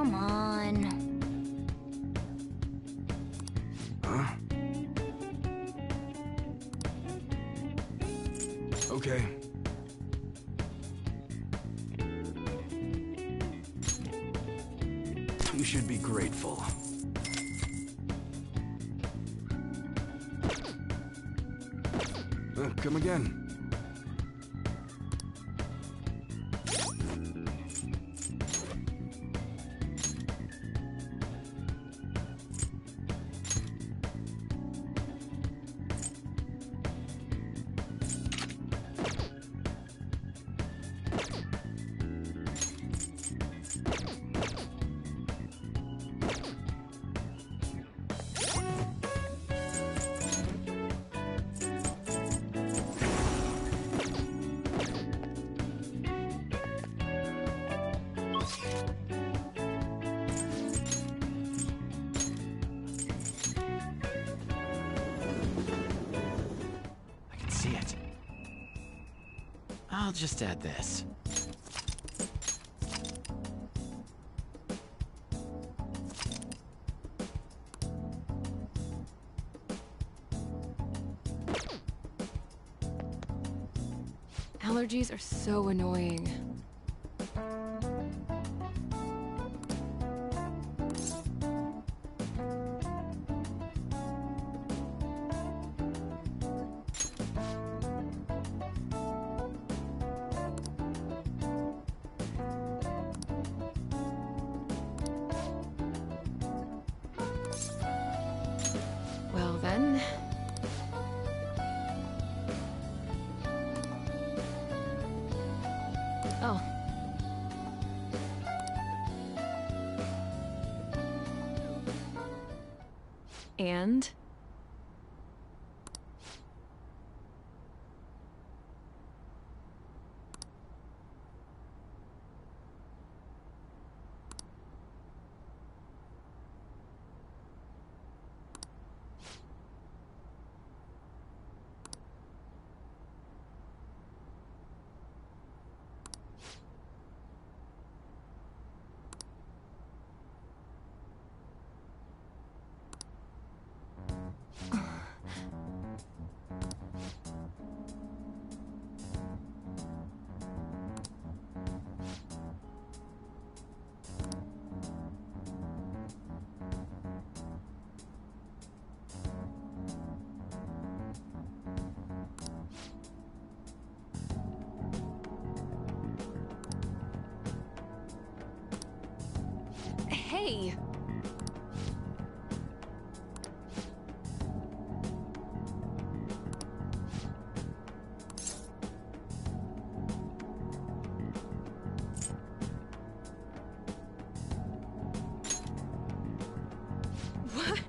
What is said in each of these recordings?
Come on. Huh? Okay. You should be grateful. Come again. See it. I'll just add this. Allergies are so annoying. Well then... Oh. And? Hey! What?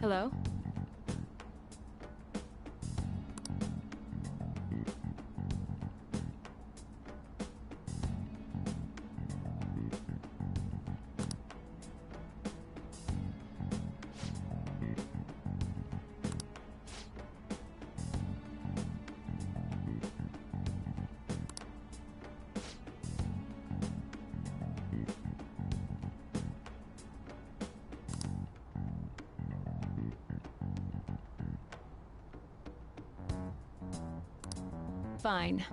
Hello? Fine.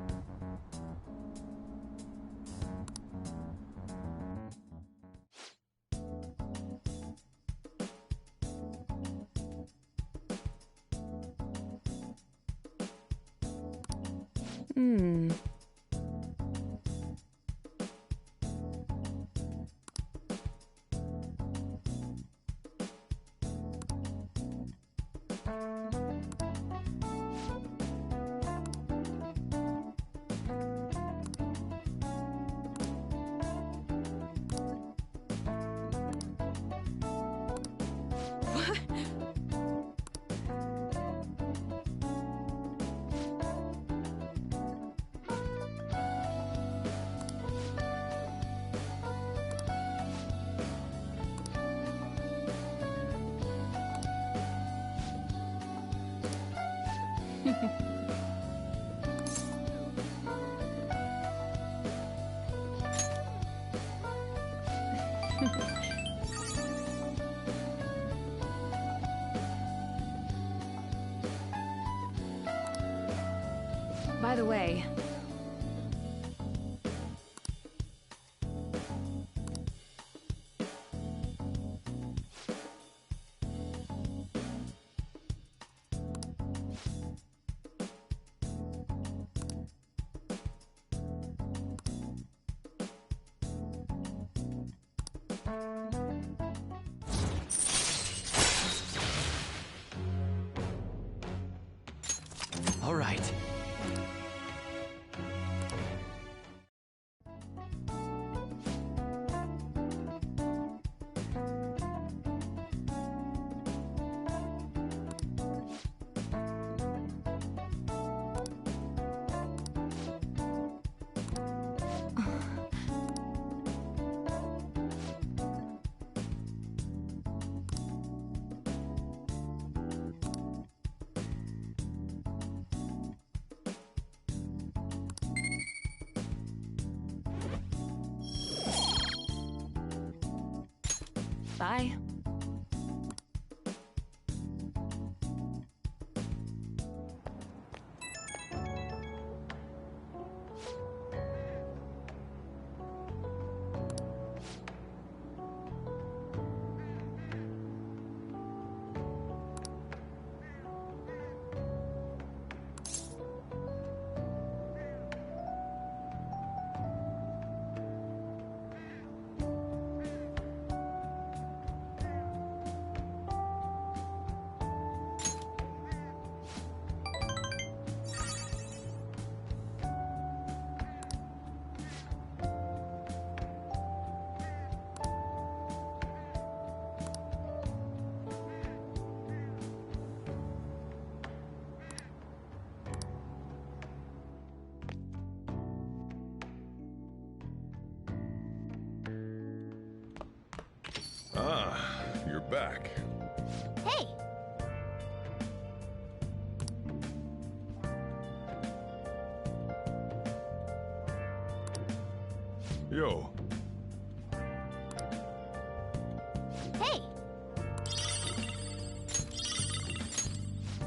By the way, All right. bye. Ah, you're back. Hey! Yo, Hey!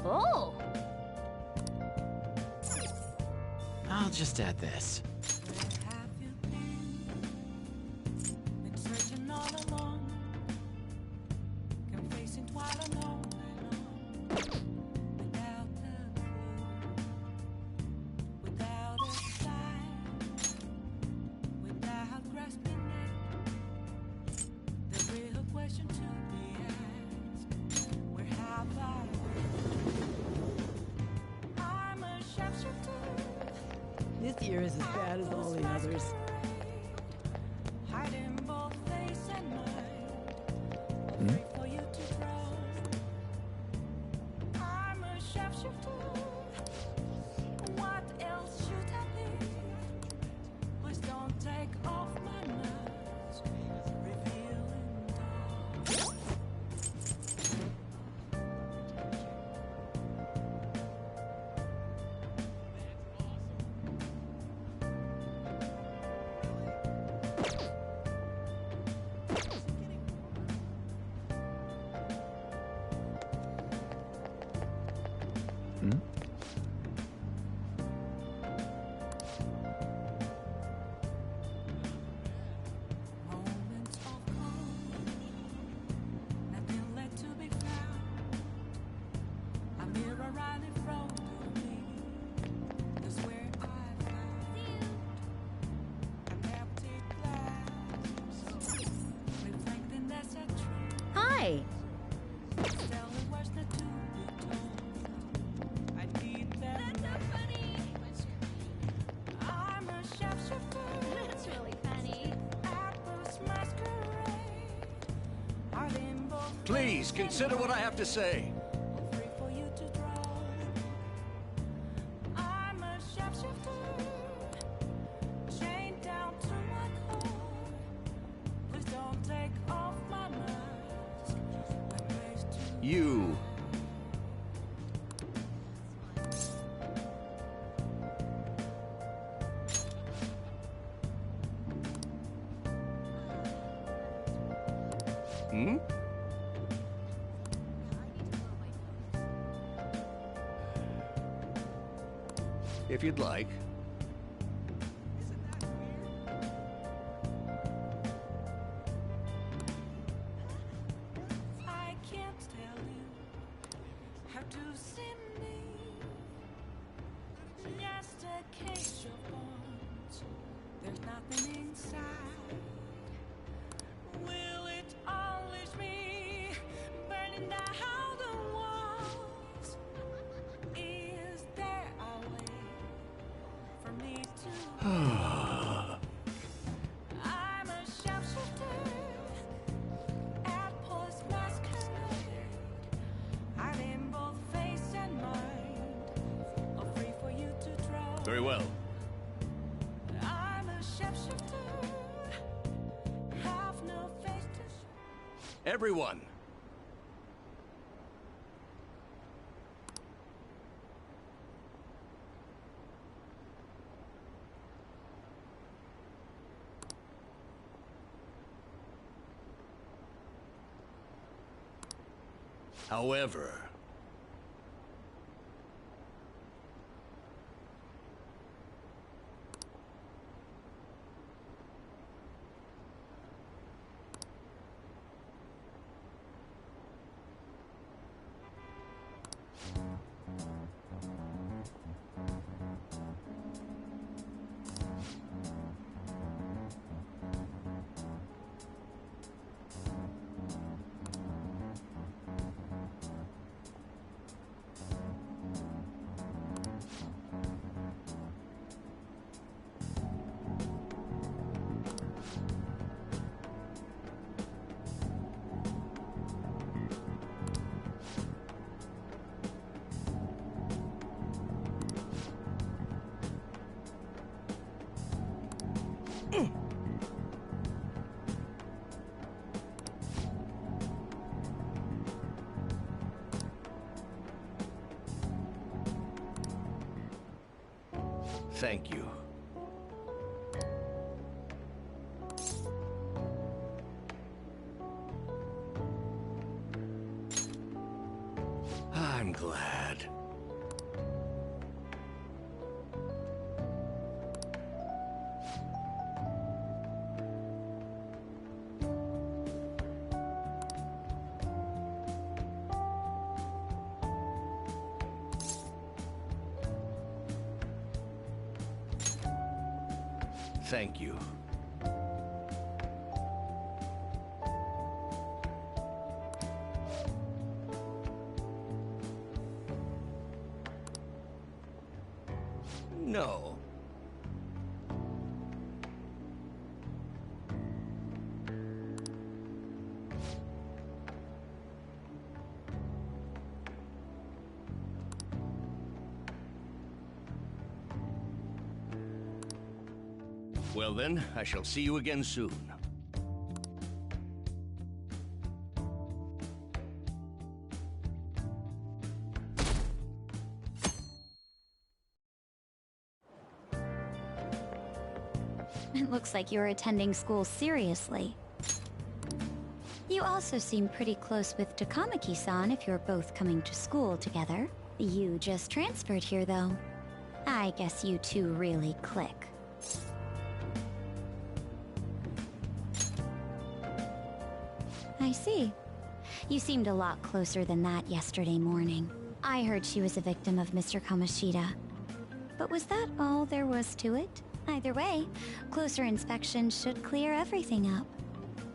Oh! I'll just add this. Have you been searching all along, confessing while alone without a clue, without a sign, without grasping it? The real question to be asked: where have I been? I'm a sharpshooter. This year is as bad as all the others. Hiding both face and mind, afraid for you to grow. I'm a sharpshooter. What else should I be? Please don't take off my mask, revealing dawn. Moments of calm, nothing left to be found. A mirror right in front of me is where I found an empty glass, reflecting that's a truth. Hi! Telling what's not to be told. I need that. That's so funny. I'm a sharpshooter. That's really funny. ATLUS masquerade. Hiding both Please consider what I have to say. free for you to draw. I'm a sharpshooter, chained down to my core. Please don't take off my mask. My place to You. Hmm? If you'd like. I can't tell you how to see me. Just a case of bones. There's nothing inside. Will it unleash me? Burning down the walls. Is there a way for me to? I'm a sharpshooter. ATLUS masquerade. Hiding both face and mind. All free for you to draw. Very well. I'm a sharpshooter. Have no face to show. Everyone. However, thank you. I'm glad. Thank you. No. Well then, I shall see you again soon. It looks like you're attending school seriously. You also seem pretty close with Takamaki-san if you're both coming to school together. You just transferred here, though. I guess you two really click. I see. You seemed a lot closer than that yesterday morning. I heard she was a victim of Mr. Kamoshida. But was that all there was to it? Either way, closer inspection should clear everything up.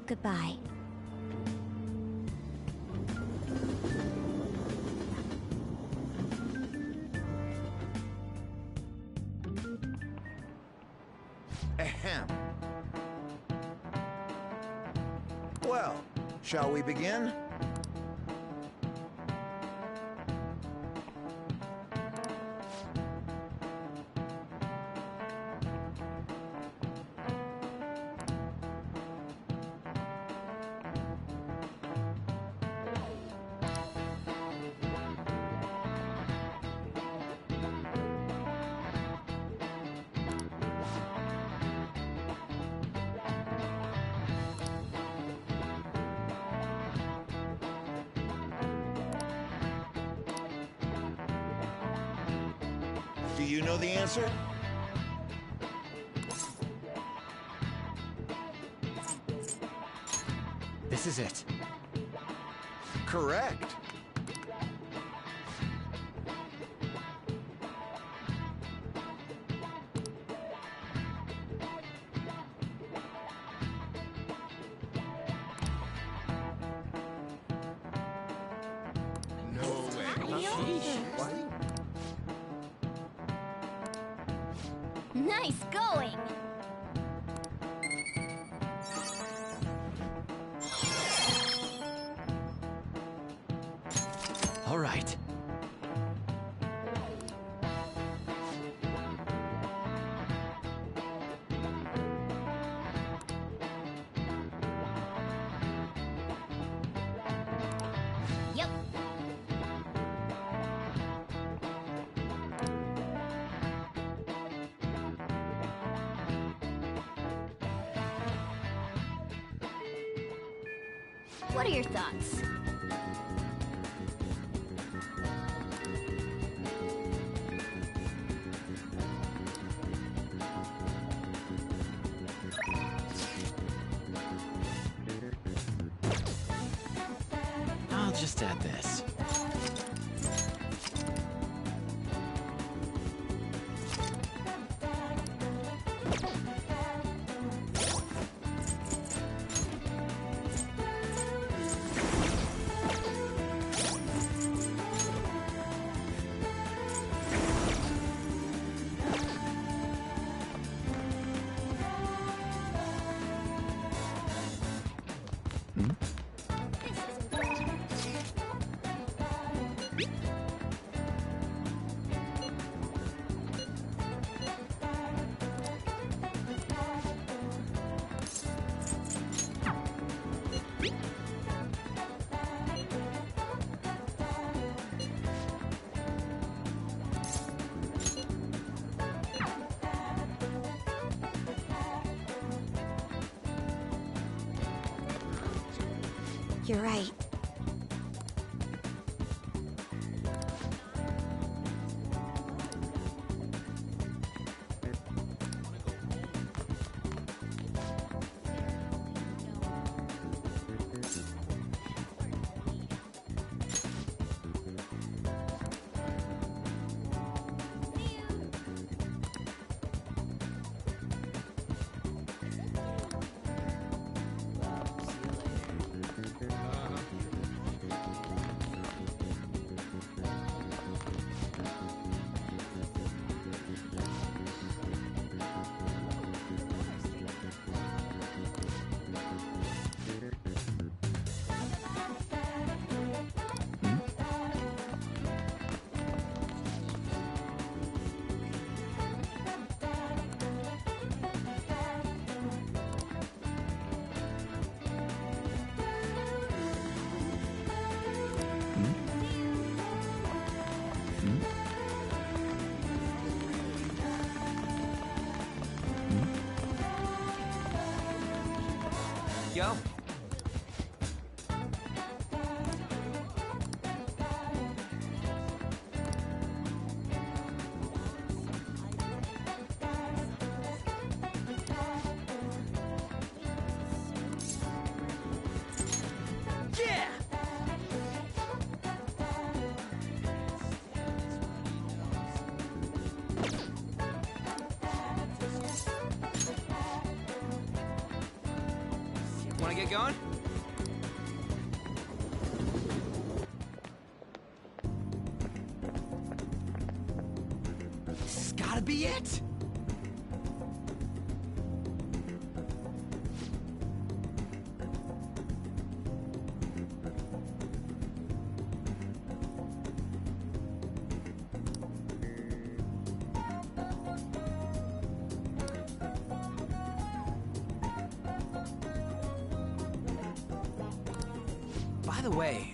Goodbye. Ahem. Well, shall we begin? Do you know the answer? This is it. Correct. No way. Nice going! All right. Yep. What are your thoughts? I'll just add this. You're right. Yo. Yeah! Wanna get going? This has gotta be it! By the way...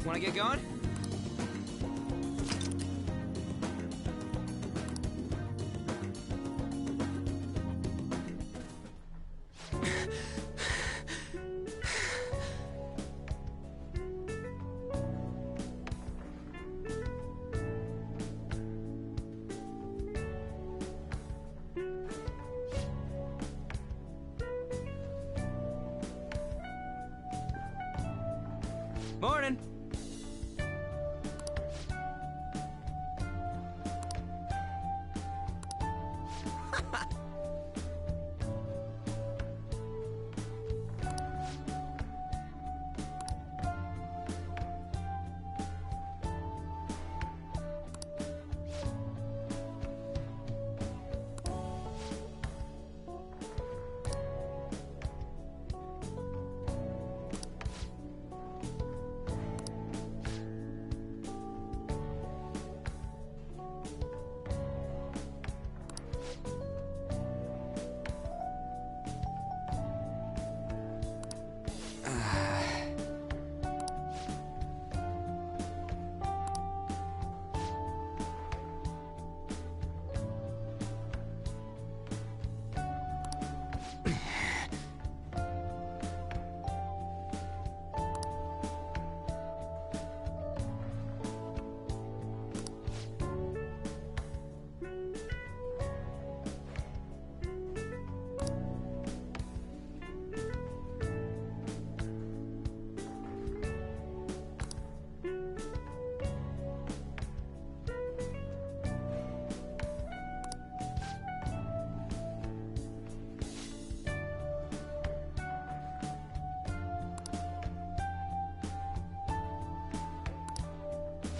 Wanna get going? Morning.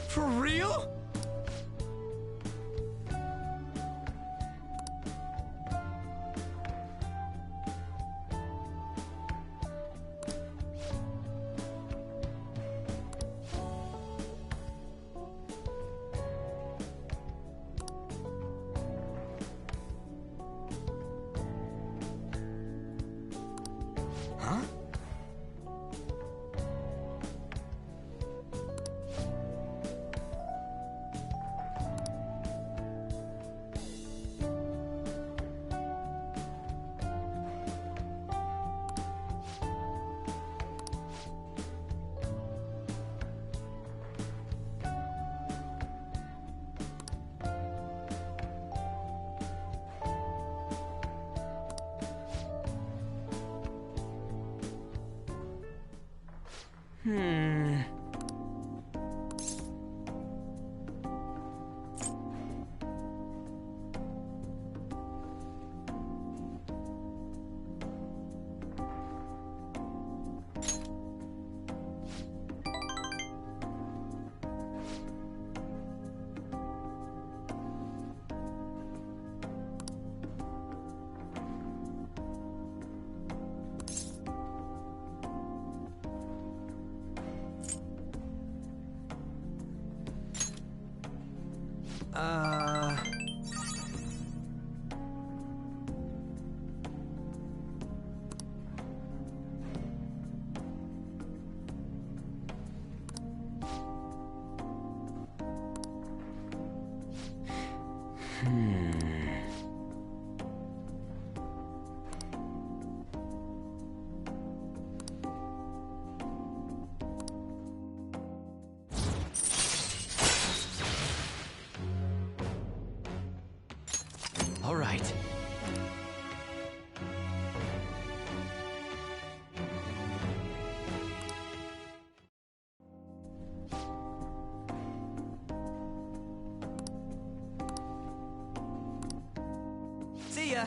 For real? Huh? All right. See ya.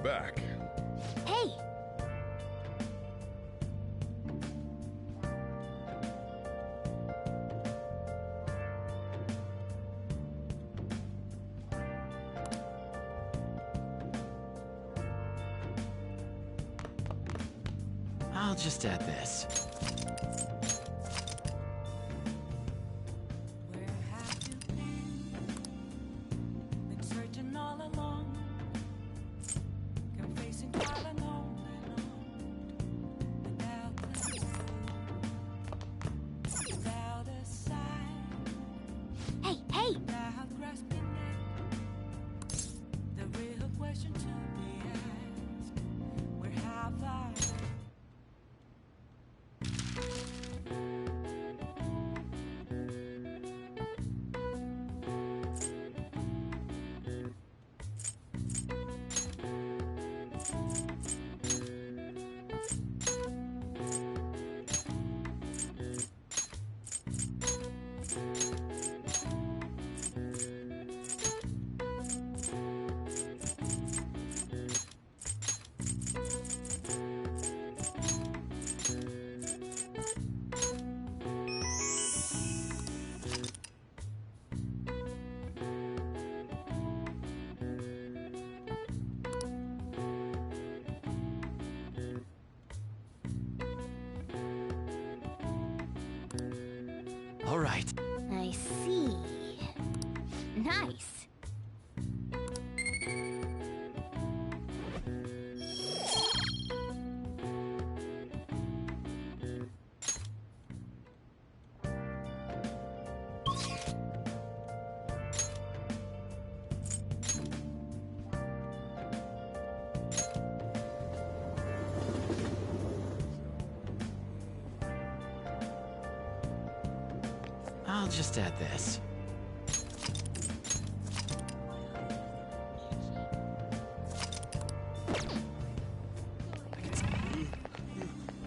back. Hey! I'll just add this. Where have you been searching all along, confessing while and on, without without a sign, Hey, hey! without grasping it. The real question to be asked: where have I? All right. I see. Nice. I'll just add this.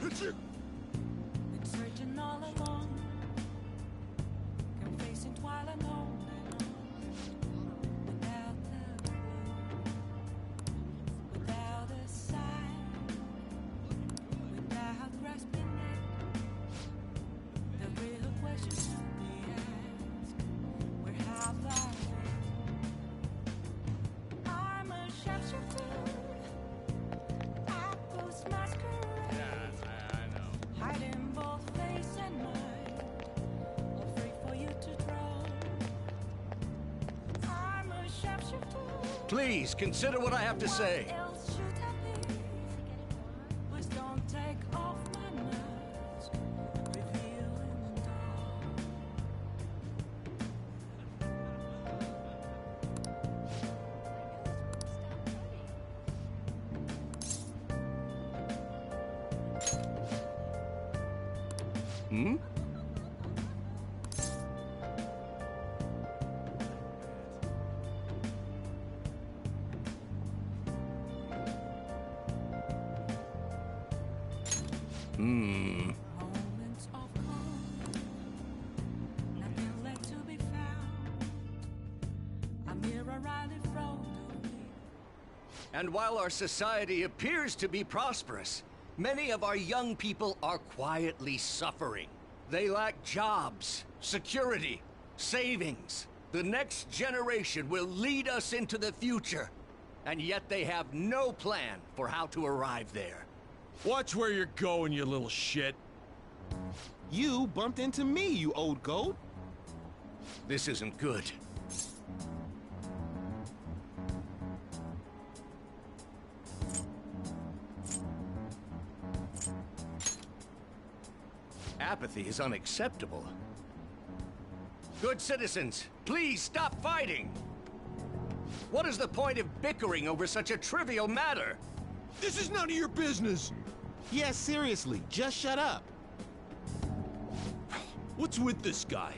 Been searching all along, confessing while and on, without the clue, without a sign, without grasping it. The real question to be asked: where have I? I'm a sharpshooter, ATLUS masquerade. Hiding both face and mind, afraid for you to drown. I'm a sharpshooter. Please, consider what I have to say. What else should I be? Please don't take off my mask, revealing dawn. Hmm? Moments of calm, nothing left to be found. A mirror right in front of me. And while our society appears to be prosperous, many of our young people are quietly suffering. They lack jobs, security, savings. The next generation will lead us into the future, and yet they have no plan for how to arrive there. Watch where you're going, you little shit. You bumped into me, you old goat. This isn't good. Apathy is unacceptable. Good citizens, please stop fighting! What is the point of bickering over such a trivial matter? This is none of your business. Yeah, seriously, just shut up. What's with this guy?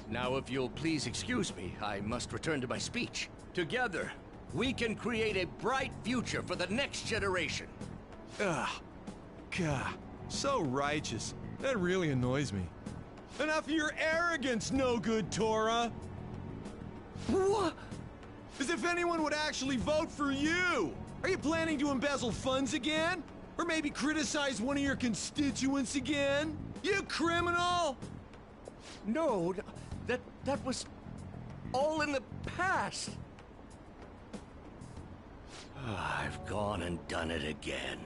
Now, if you'll please excuse me, I must return to my speech. Together, we can create a bright future for the next generation. Ugh. God, so righteous. That really annoys me. Enough of your arrogance, no good Torah! What? As if anyone would actually vote for you! Are you planning to embezzle funds again? Or maybe criticize one of your constituents again? You criminal! No, that was all in the past. I've gone and done it again.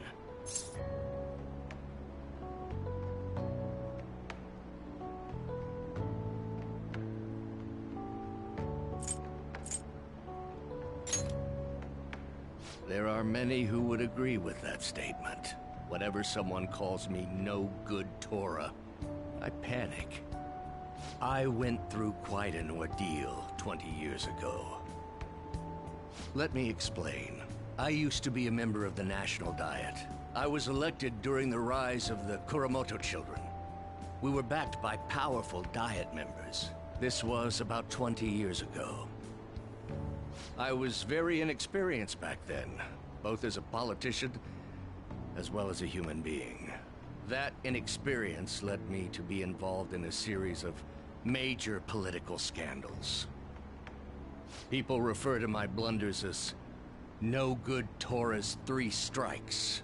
There are many who would agree with that statement. Whenever someone calls me no good Torah, I panic. I went through quite an ordeal 20 years ago. Let me explain. I used to be a member of the National Diet. I was elected during the rise of the Kuramoto children. We were backed by powerful Diet members. This was about 20 years ago. I was very inexperienced back then, both as a politician as well as a human being. That inexperience led me to be involved in a series of major political scandals. People refer to my blunders as no good Torah's 3 strikes.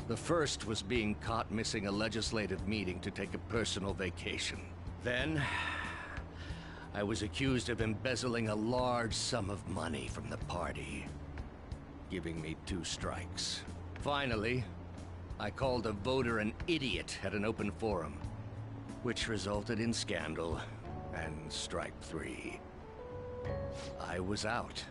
The first was being caught missing a legislative meeting to take a personal vacation. Then, I was accused of embezzling a large sum of money from the party, giving me 2 strikes. Finally, I called a voter an idiot at an open forum, which resulted in scandal and strike 3. I was out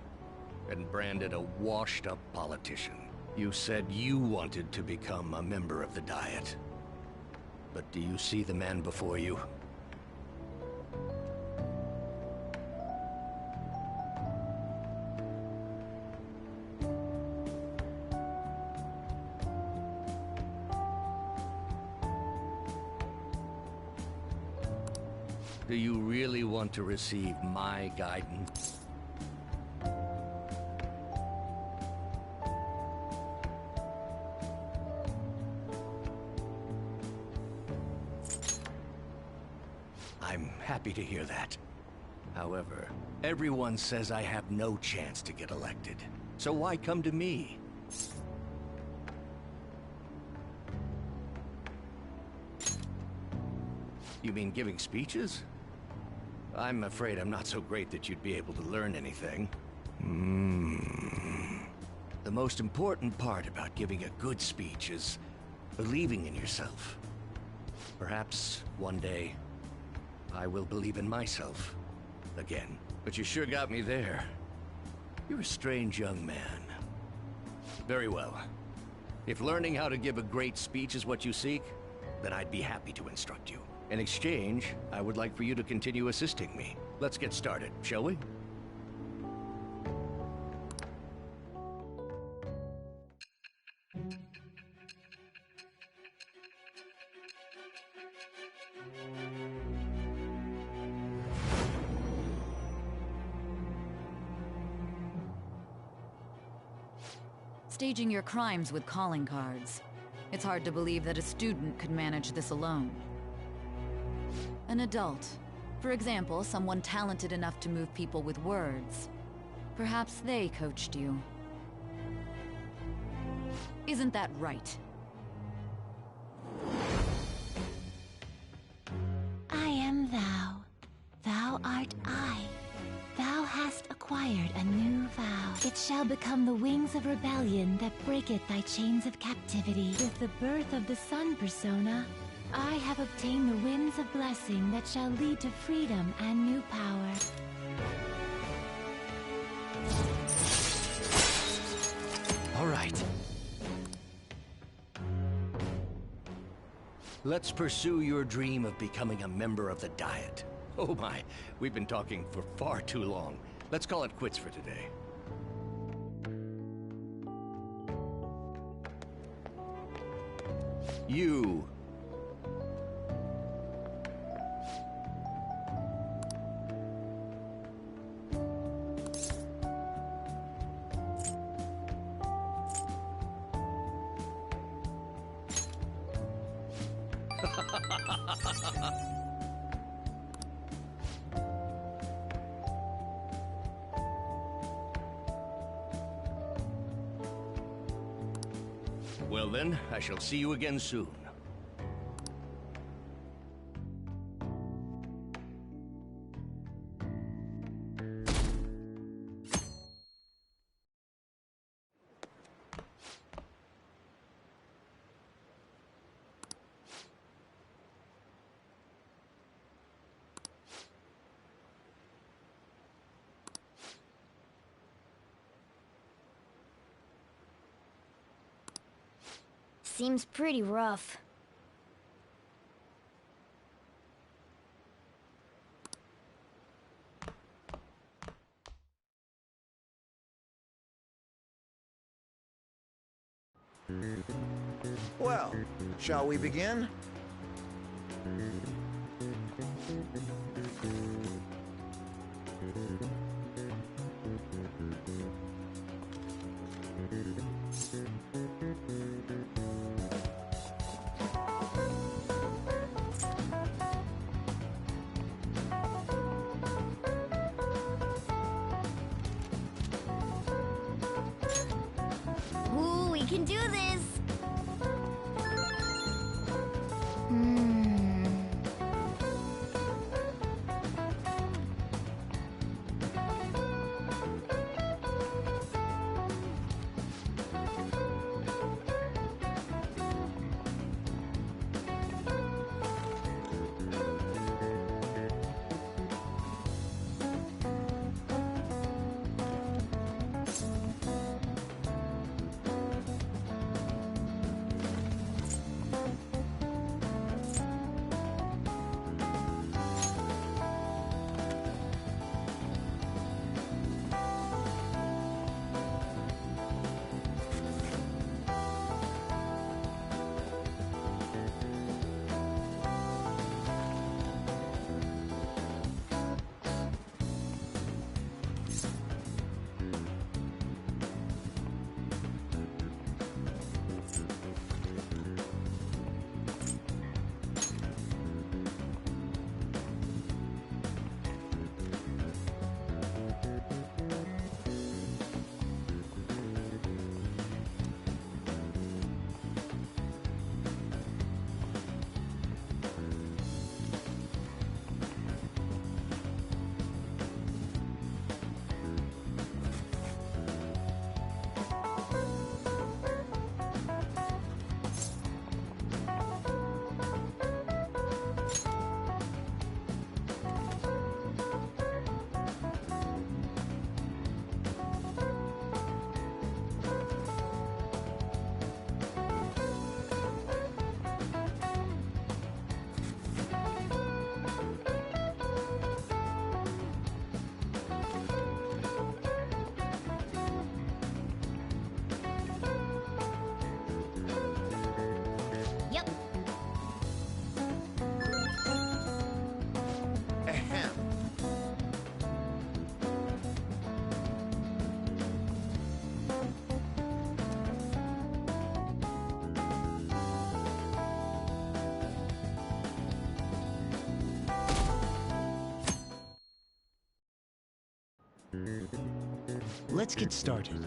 and branded a washed-up politician. You said you wanted to become a member of the Diet. But do you see the man before you? Do you really want to receive my guidance? I'm happy to hear that. However, everyone says I have no chance to get elected. So why come to me? You mean giving speeches? I'm afraid I'm not so great that you'd be able to learn anything. The most important part about giving a good speech is believing in yourself. Perhaps one day, I will believe in myself again. But you sure got me there. You're a strange young man. Very well. If learning how to give a great speech is what you seek, then I'd be happy to instruct you. In exchange, I would like for you to continue assisting me. Let's get started, shall we? Staging your crimes with calling cards. It's hard to believe that a student could manage this alone. An adult. For example, someone talented enough to move people with words. Perhaps they coached you. Isn't that right? I am thou. Thou art I. Thou hast acquired a new vow. It shall become the wings of rebellion that breaketh thy chains of captivity. With the birth of the sun persona, I have obtained the winds of blessing that shall lead to freedom and new power. All right. Let's pursue your dream of becoming a member of the Diet. Oh my, we've been talking for far too long. Let's call it quits for today. You. Well then, I shall see you again soon. Seems pretty rough. Well, shall we begin? Ooh, we can do this! Yep. Ahem. Let's get started.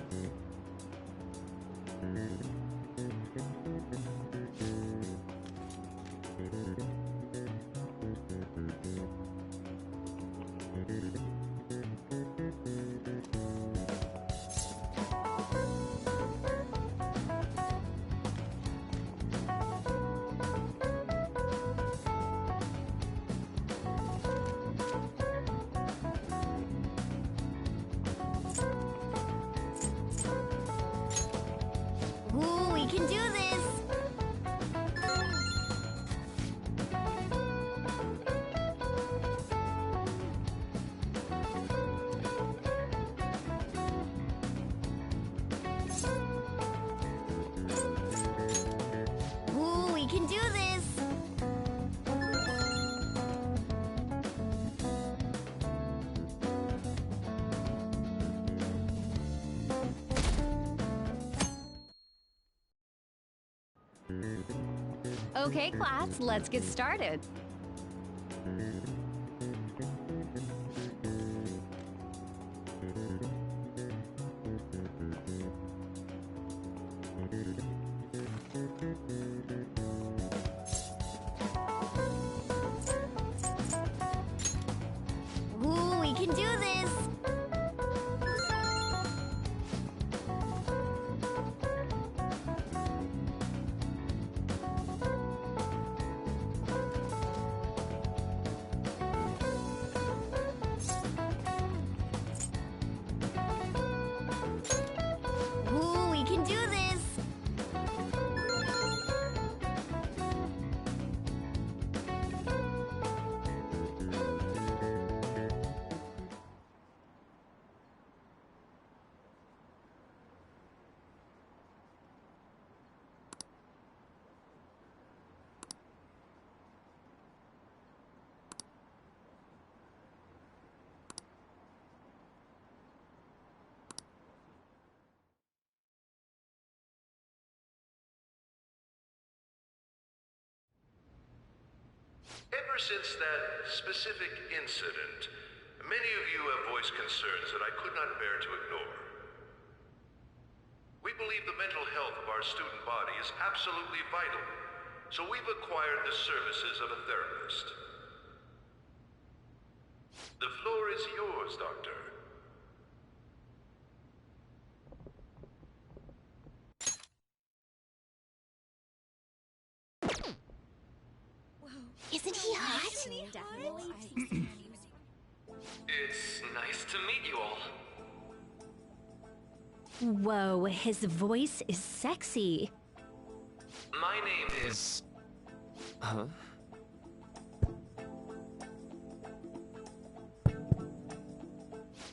Ooh, we can do this! Ooh, we can do this! Okay, class, let's get started. can do this! Ooh, we can do this! Ever since that specific incident, many of you have voiced concerns that I could not bear to ignore. We believe the mental health of our student body is absolutely vital, so we've acquired the services of a therapist. The floor is yours, Doctor. Isn't he hot? It's nice to meet you all. Whoa, his voice is sexy. My name is... Huh?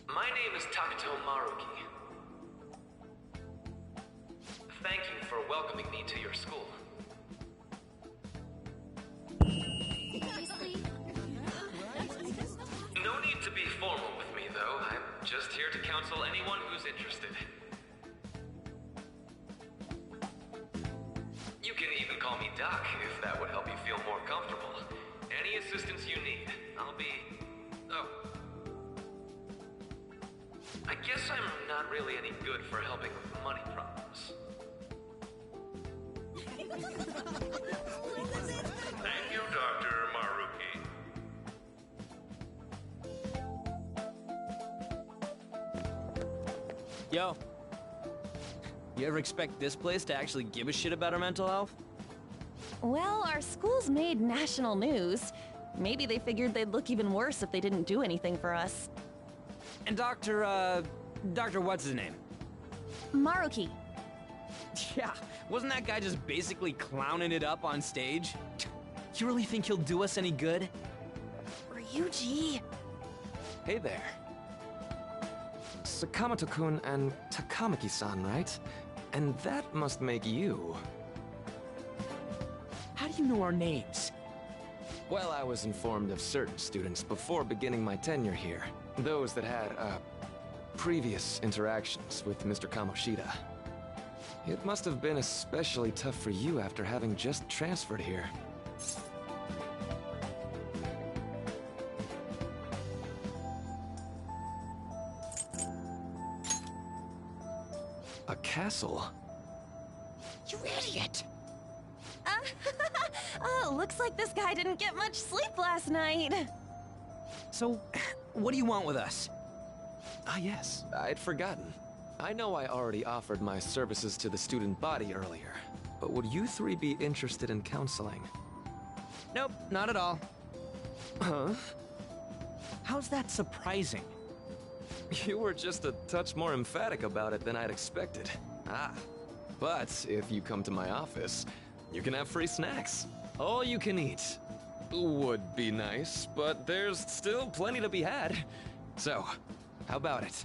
My name is Takuto Maruki. Thank you for welcoming me to your school. No need to be formal with me, though. I'm just here to counsel anyone who's interested. You can even call me Doc, if that would help you feel more comfortable. Any assistance you need, I'll be... Oh. I guess I'm not really any good for helping with money problems. Thank you, Dr. Maruki. Yo. You ever expect this place to actually give a shit about our mental health? Well, our school's made national news. Maybe they figured they'd look even worse if they didn't do anything for us. And Dr. what's his name? Maruki. Yeah, wasn't that guy just basically clowning it up on stage? You really think he'll do us any good? Ryuji. Hey there. Sakamoto-kun and Takamaki-san, right? And that must make you. How do you know our names? Well, I was informed of certain students before beginning my tenure here. Those that had, previous interactions with Mr. Kamoshida. It must have been especially tough for you after having just transferred here. A castle? You idiot! Looks like this guy didn't get much sleep last night. So, what do you want with us? Ah yes, I'd forgotten. I know I already offered my services to the student body earlier, but would you three be interested in counseling? Nope, not at all. Huh? How's that surprising? You were just a touch more emphatic about it than I'd expected. Ah, but if you come to my office, you can have free snacks. All you can eat. Would be nice, but there's still plenty to be had. So, how about it?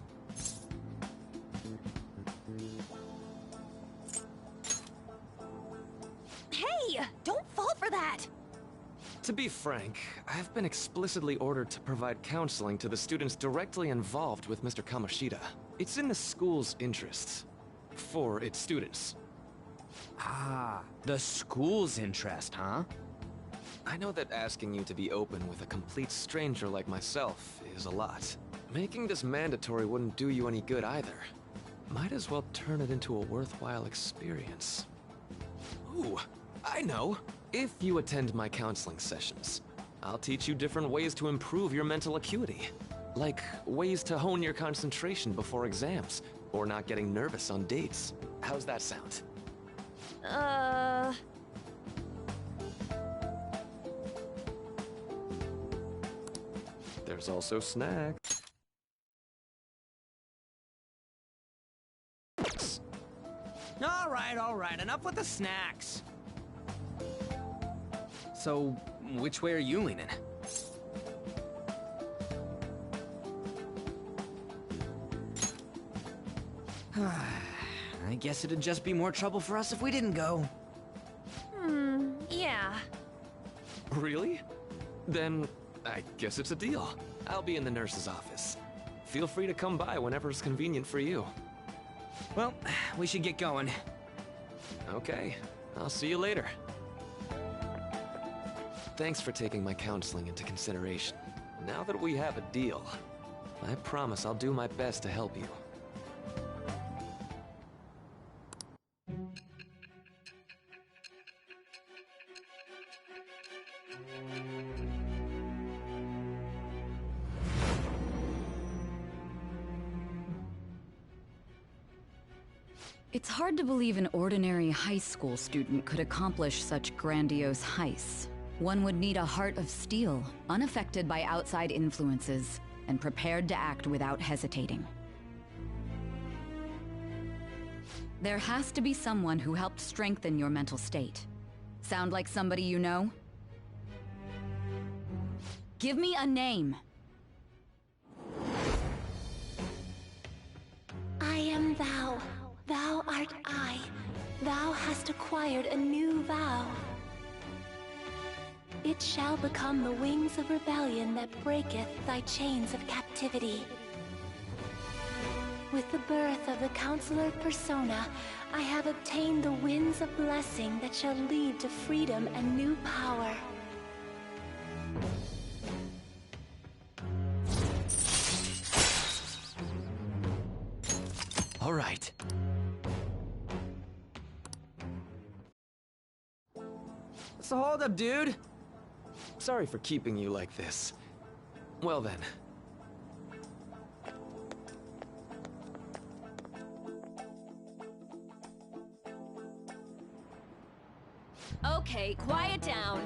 Hey, don't fall for that! To be frank, I've been explicitly ordered to provide counseling to the students directly involved with Mr. Kamoshida. It's in the school's interests. For its students. Ah, the school's interest, huh? I know that asking you to be open with a complete stranger like myself is a lot. Making this mandatory wouldn't do you any good either. Might as well turn it into a worthwhile experience. Ooh, I know. If you attend my counseling sessions, I'll teach you different ways to improve your mental acuity. Like ways to hone your concentration before exams, or not getting nervous on dates. How's that sound? There's also snacks. All right, enough with the snacks. So, which way are you leaning? I guess it'd just be more trouble for us if we didn't go. Yeah. Really? Then, I guess it's a deal. I'll be in the nurse's office. Feel free to come by whenever it's convenient for you. Well, we should get going. Okay, I'll see you later. Thanks for taking my counseling into consideration. Now that we have a deal, I promise I'll do my best to help you. It's hard to believe an ordinary high school student could accomplish such grandiose heists. One would need a heart of steel, unaffected by outside influences, and prepared to act without hesitating. There has to be someone who helped strengthen your mental state. Sound like somebody you know? Give me a name. I am thou. Thou art I. Thou hast acquired a new vow. It shall become the wings of rebellion that breaketh thy chains of captivity. With the birth of the Counselor Persona, I have obtained the winds of blessing that shall lead to freedom and new power. All right. So hold up, dude. Sorry for keeping you like this. Well then. Okay, quiet down.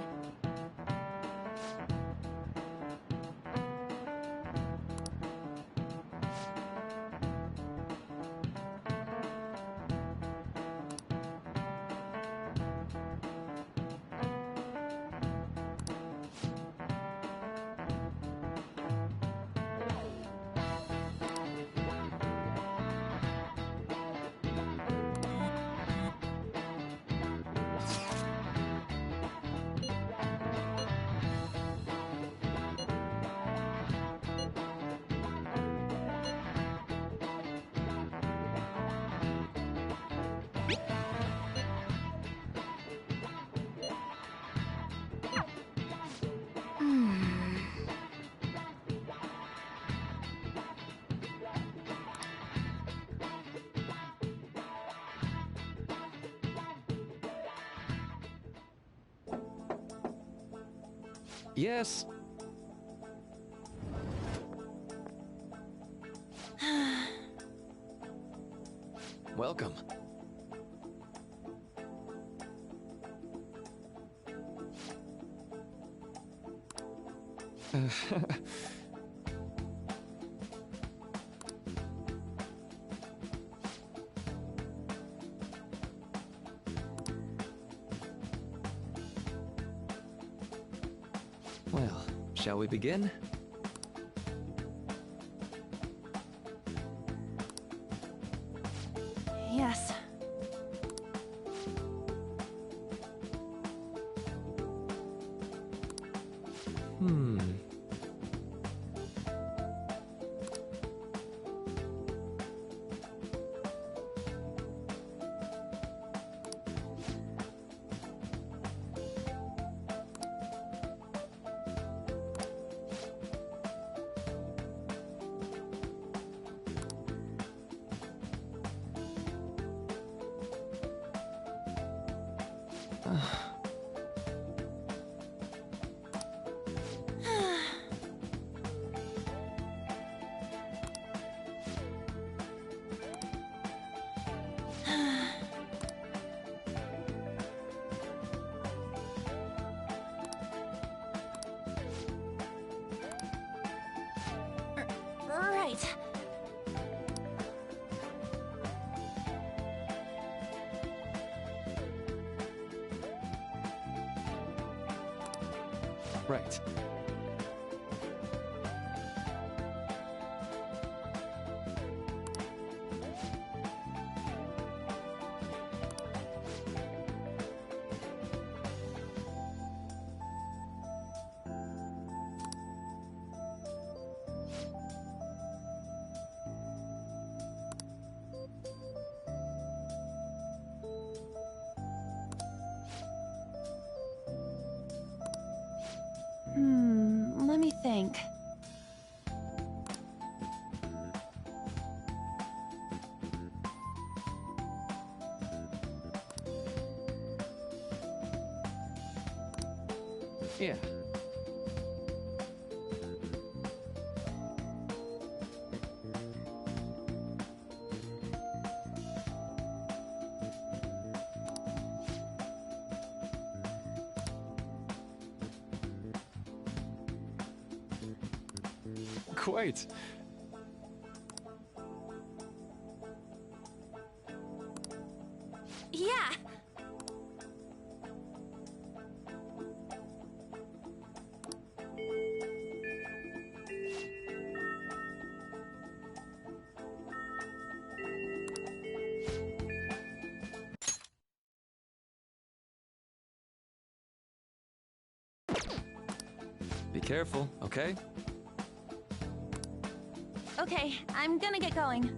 Yes. Welcome. Well, shall we begin? Yes. right. Right. Let me think. Yeah. Quite. Yeah. Be careful, okay? Okay, I'm gonna get going.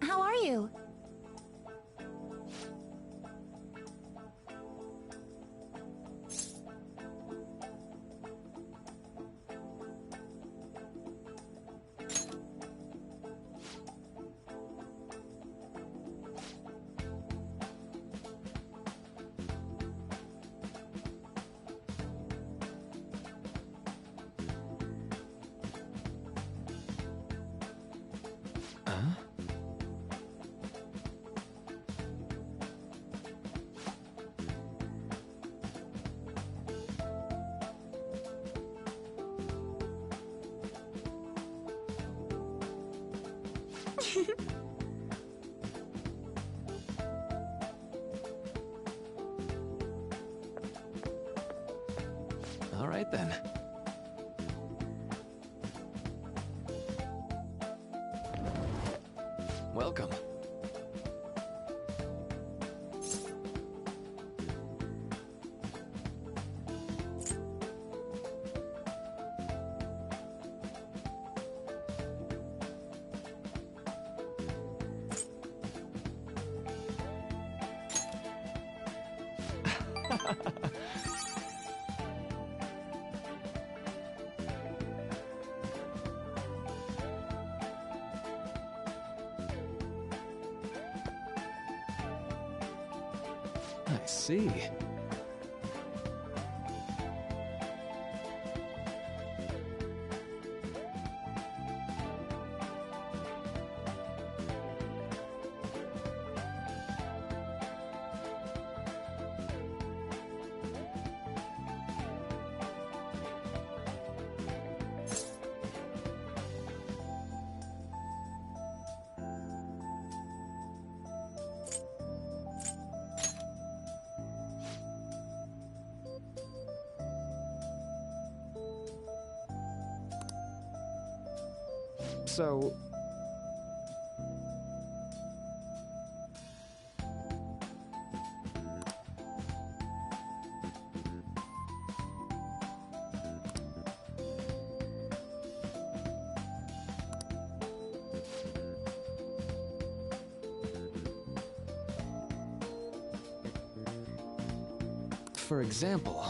How are you? Huh? All right then. Welcome. I see. So... For example...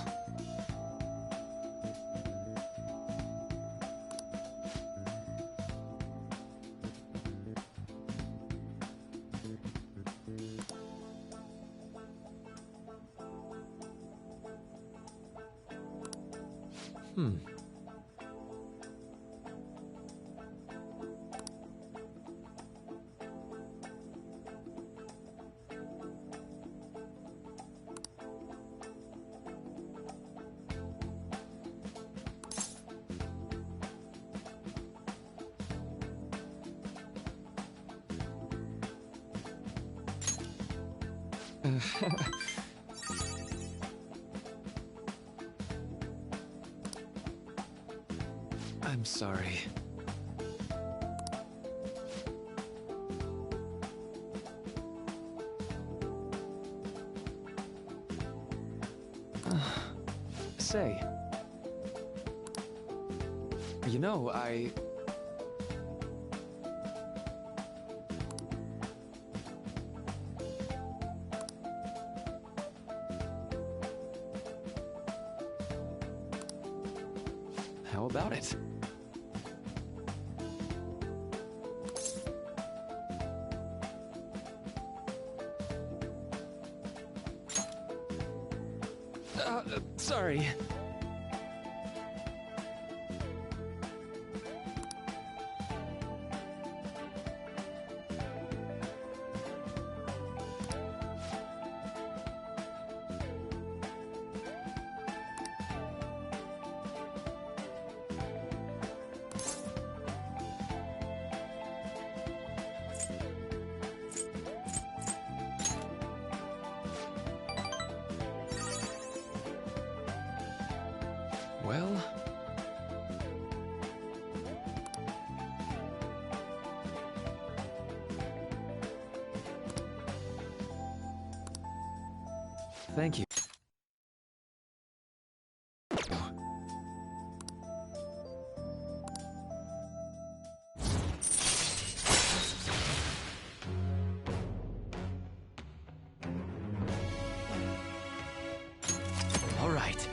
I'm sorry. Say. You know, How about it? Sorry. Well... Thank you. All right.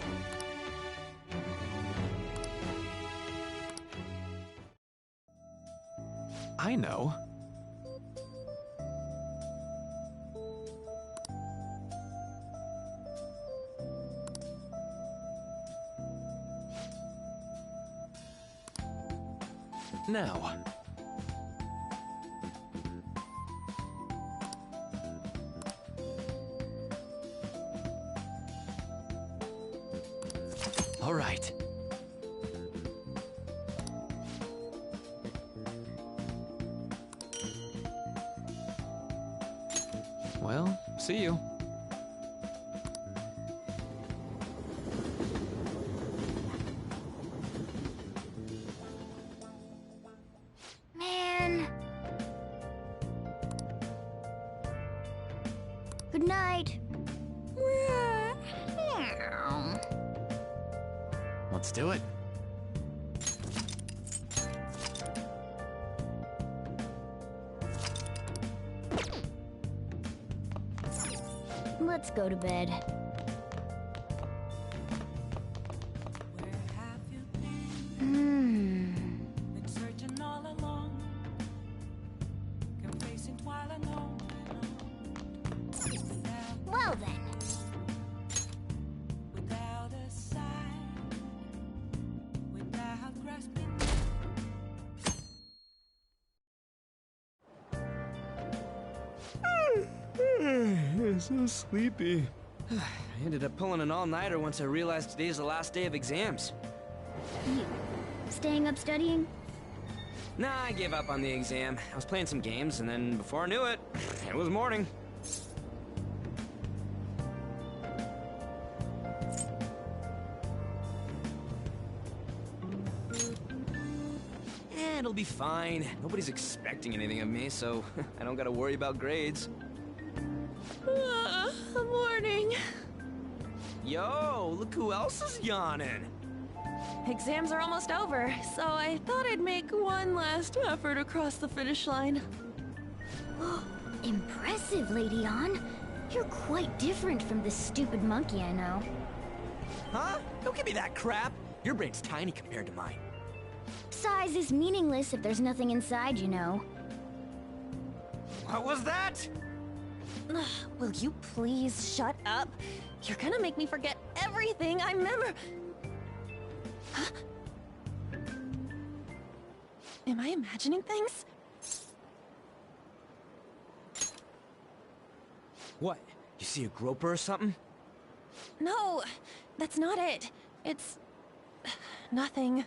I know. Now. All right. Well, see you. Man. Good night. Let's do it. Let's go to bed. Been searching all along, confessing while I know. Well then. Without a sign, without grasping. I'm so sleepy. I ended up pulling an all-nighter once I realized today's the last day of exams. You staying up studying? Nah, I gave up on the exam. I was playing some games, and then before I knew it, it was morning. It'll be fine. Nobody's expecting anything of me, so I don't gotta worry about grades. Morning. Yo, look who else is yawning. Exams are almost over, so I thought I'd make one last effort across the finish line. Impressive, Lady Ann. You're quite different from this stupid monkey I know. Huh? Don't give me that crap. Your brain's tiny compared to mine. Size is meaningless if there's nothing inside, you know. What was that? Will you please shut up? You're gonna make me forget everything I remember. Am I imagining things? What? You see a groper or something? No, that's not it. It's... nothing.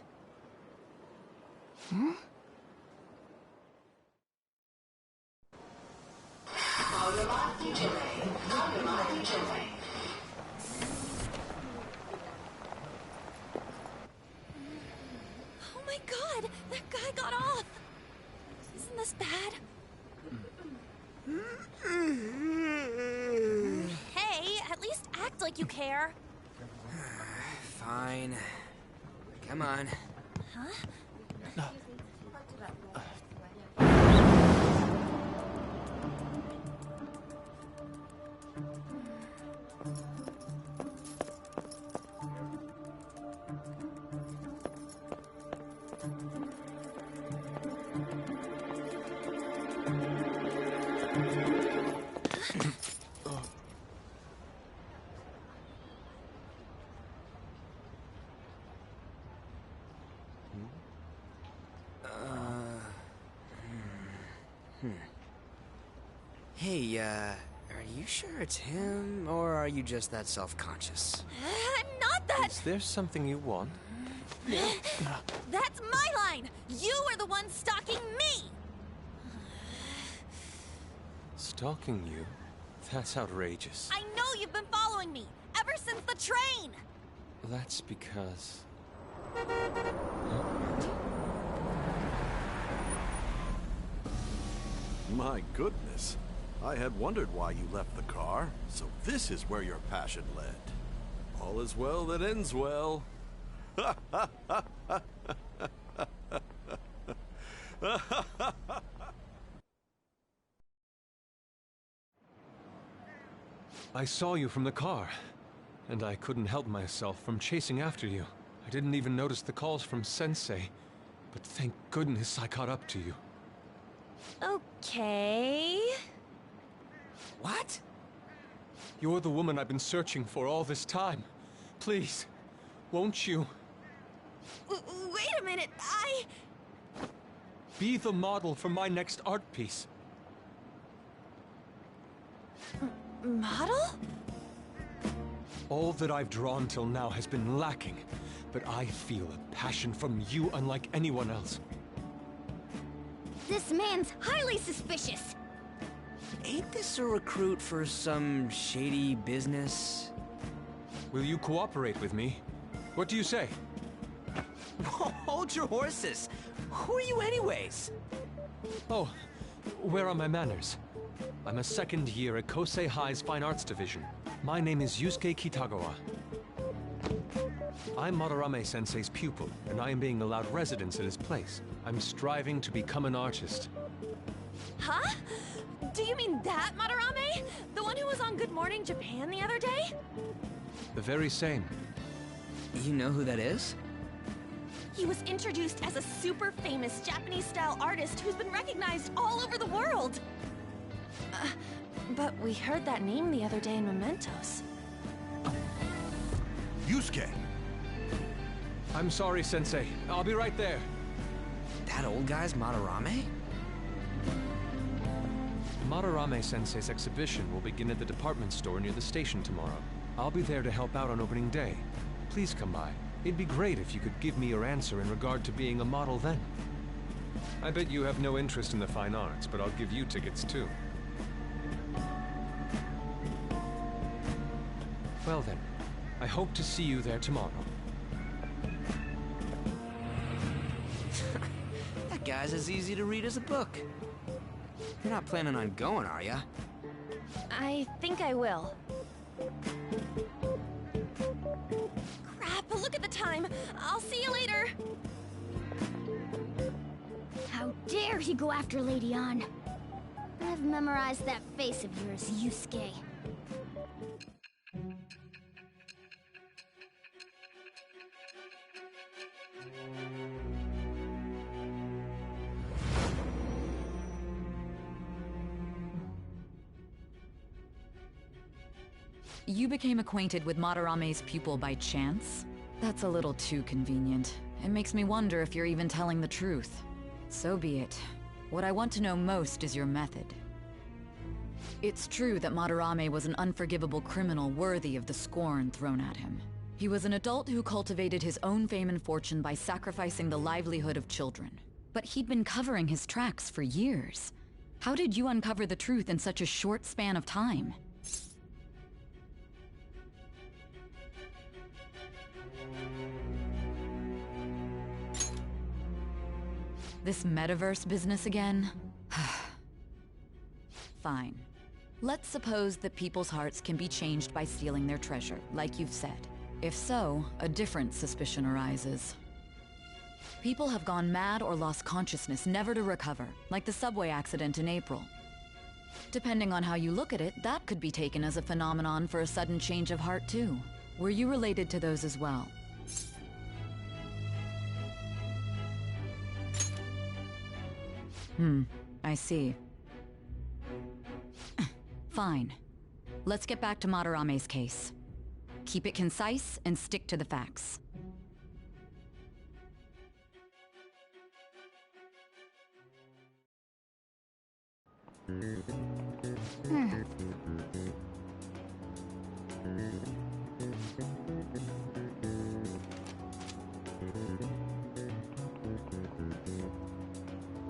Hmm? Oh my god! That guy got off! Isn't this bad? Hey, at least act like you care. Fine. Come on. Huh? Hey, are you sure it's him, or are you just that self-conscious? I'm not that... Is there something you want? That's my line! You are the one stalking me! Stalking you? That's outrageous. I know you've been following me, ever since the train! That's because... My goodness. I had wondered why you left the car, so this is where your passion led. All is well that ends well. I saw you from the car, and I couldn't help myself from chasing after you. I didn't even notice the calls from Sensei, but thank goodness I caught up to you. Okay... What? You're the woman I've been searching for all this time. Please, won't you? Wait a minute, Be the model for my next art piece. Model? All that I've drawn till now has been lacking, but I feel a passion from you unlike anyone else. This man's highly suspicious. Ain't this a recruit for some shady business? Will you cooperate with me? What do you say? Hold your horses! Who are you anyways? Oh, where are my manners? I'm a second year at Kosei High's Fine Arts Division. My name is Yusuke Kitagawa. I'm Madarame-sensei's pupil, and I am being allowed residence at his place. I'm striving to become an artist. Huh? Do you mean that Madarame? The one who was on Good Morning Japan the other day? The very same. You know who that is? He was introduced as a super famous Japanese-style artist who's been recognized all over the world. But we heard that name the other day in Mementos. Yusuke! I'm sorry, Sensei. I'll be right there. That old guy's Madarame? Madarame-sensei's exhibition will begin at the department store near the station tomorrow. I'll be there to help out on opening day. Please come by. It'd be great if you could give me your answer in regard to being a model then. I bet you have no interest in the fine arts, but I'll give you tickets too. Well then, I hope to see you there tomorrow. That guy's as easy to read as a book. You're not planning on going, are ya? I think I will. Crap, look at the time. I'll see you later. How dare he go after Lady Ann? I've memorized that face of yours, Yusuke. You became acquainted with Madarame's pupil by chance? That's a little too convenient. It makes me wonder if you're even telling the truth. So be it. What I want to know most is your method. It's true that Madarame was an unforgivable criminal worthy of the scorn thrown at him. He was an adult who cultivated his own fame and fortune by sacrificing the livelihood of children. But he'd been covering his tracks for years. How did you uncover the truth in such a short span of time? This metaverse business again? Fine. Let's suppose that people's hearts can be changed by stealing their treasure, like you've said. If so, a different suspicion arises. People have gone mad or lost consciousness, never to recover, like the subway accident in April. Depending on how you look at it, that could be taken as a phenomenon for a sudden change of heart too. Were you related to those as well? I see. Fine. Let's get back to Madarame's case. Keep it concise and stick to the facts.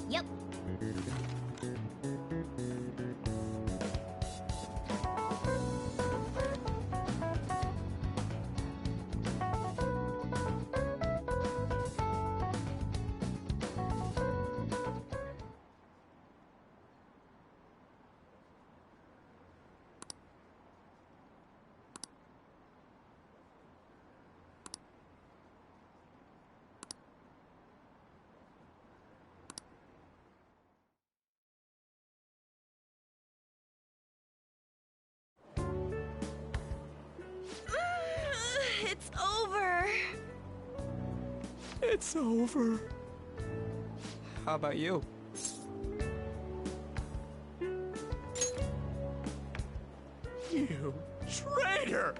Yep. It's over. It's over. How about you? You traitor!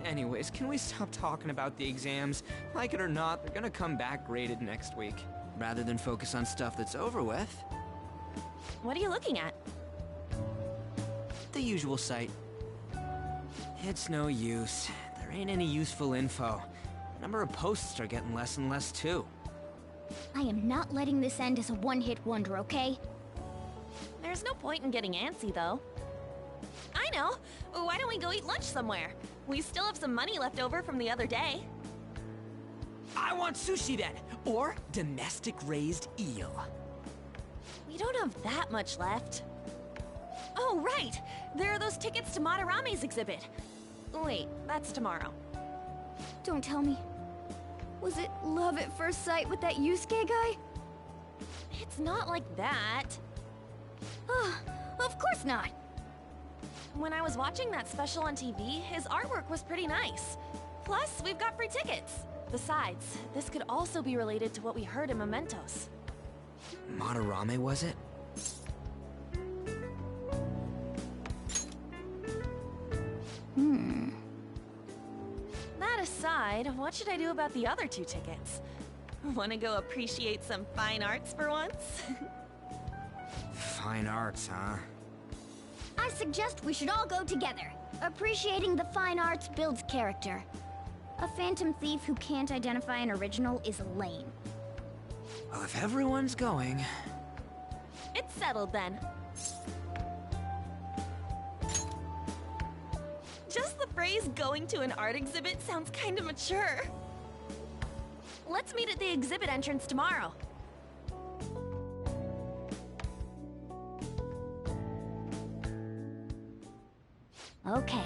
Anyways, can we stop talking about the exams? Like it or not, they're gonna come back graded next week. Rather than focus on stuff that's over with. What are you looking at? The usual site. It's no use. There ain't any useful info. The number of posts are getting less and less too. I am not letting this end as a one-hit wonder, okay? There's no point in getting antsy, though. I know! Why don't we go eat lunch somewhere? We still have some money left over from the other day. I want sushi then! Or domestic-raised eel. We don't have that much left. Oh, right! There are those tickets to Madarame's exhibit. Wait, that's tomorrow. Don't tell me. Was it love at first sight with that Yusuke guy? It's not like that. Of course not. When I was watching that special on TV, his artwork was pretty nice. Plus, we've got free tickets. Besides, this could also be related to what we heard in Mementos. Madarame, was it? That aside, what should I do about the other 2 tickets? Wanna go appreciate some fine arts for once? Fine arts, huh? I suggest we should all go together. Appreciating the fine arts builds character. A phantom thief who can't identify an original is lame. Well, if everyone's going... It's settled then. Just the phrase going to an art exhibit sounds kinda mature. Let's meet at the exhibit entrance tomorrow. Okay.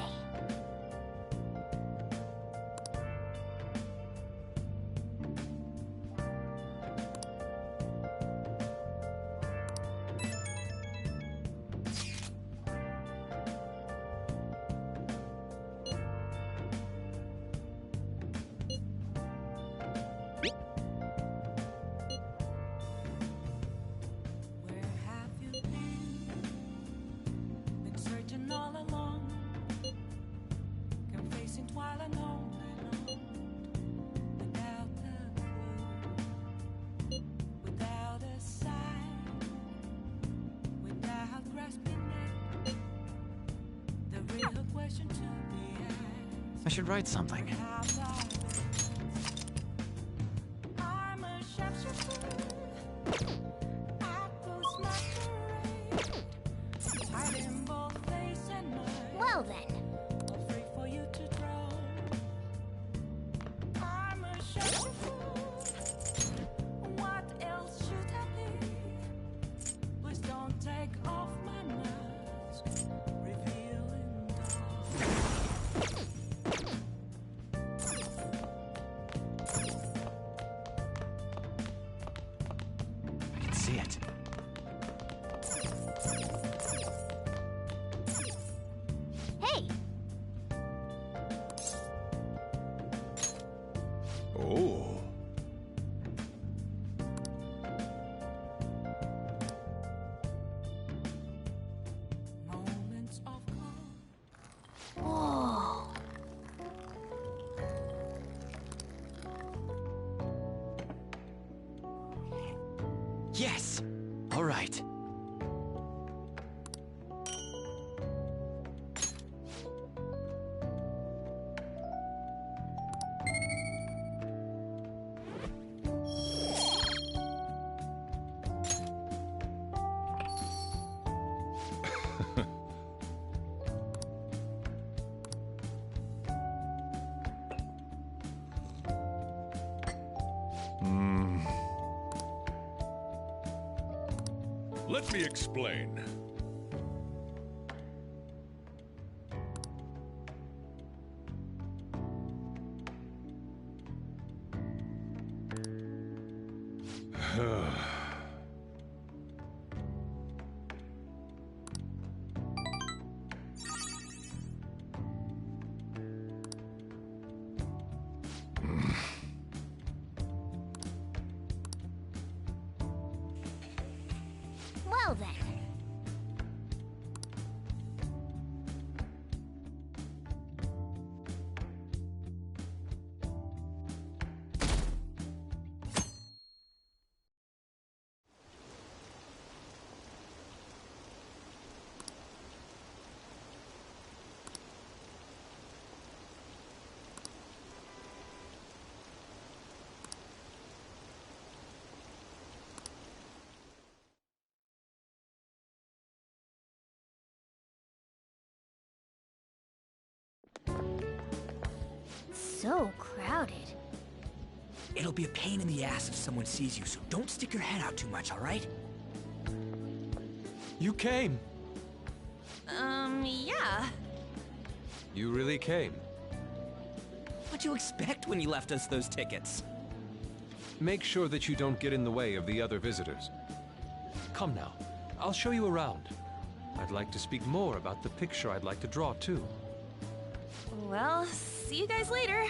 Searching all along, confessing while I know I should write something. I'm a sharpshooter. ATLUS masquerade. Hiding both face and mind. Well then. All free for you to draw. I'm a sharpshooter. What else should I be? Please don't take off my mask. Revealing I can see it. Hey! Oh. moments of calm. Whoa! Yes! All right. Let me explain. Well then. So crowded. It'll be a pain in the ass if someone sees you, so don't stick your head out too much, all right? You came. Yeah. You really came. What'd you expect when you left us those tickets? Make sure that you don't get in the way of the other visitors. Come now, I'll show you around. I'd like to speak more about the picture I'd like to draw, too. Well, see you guys later.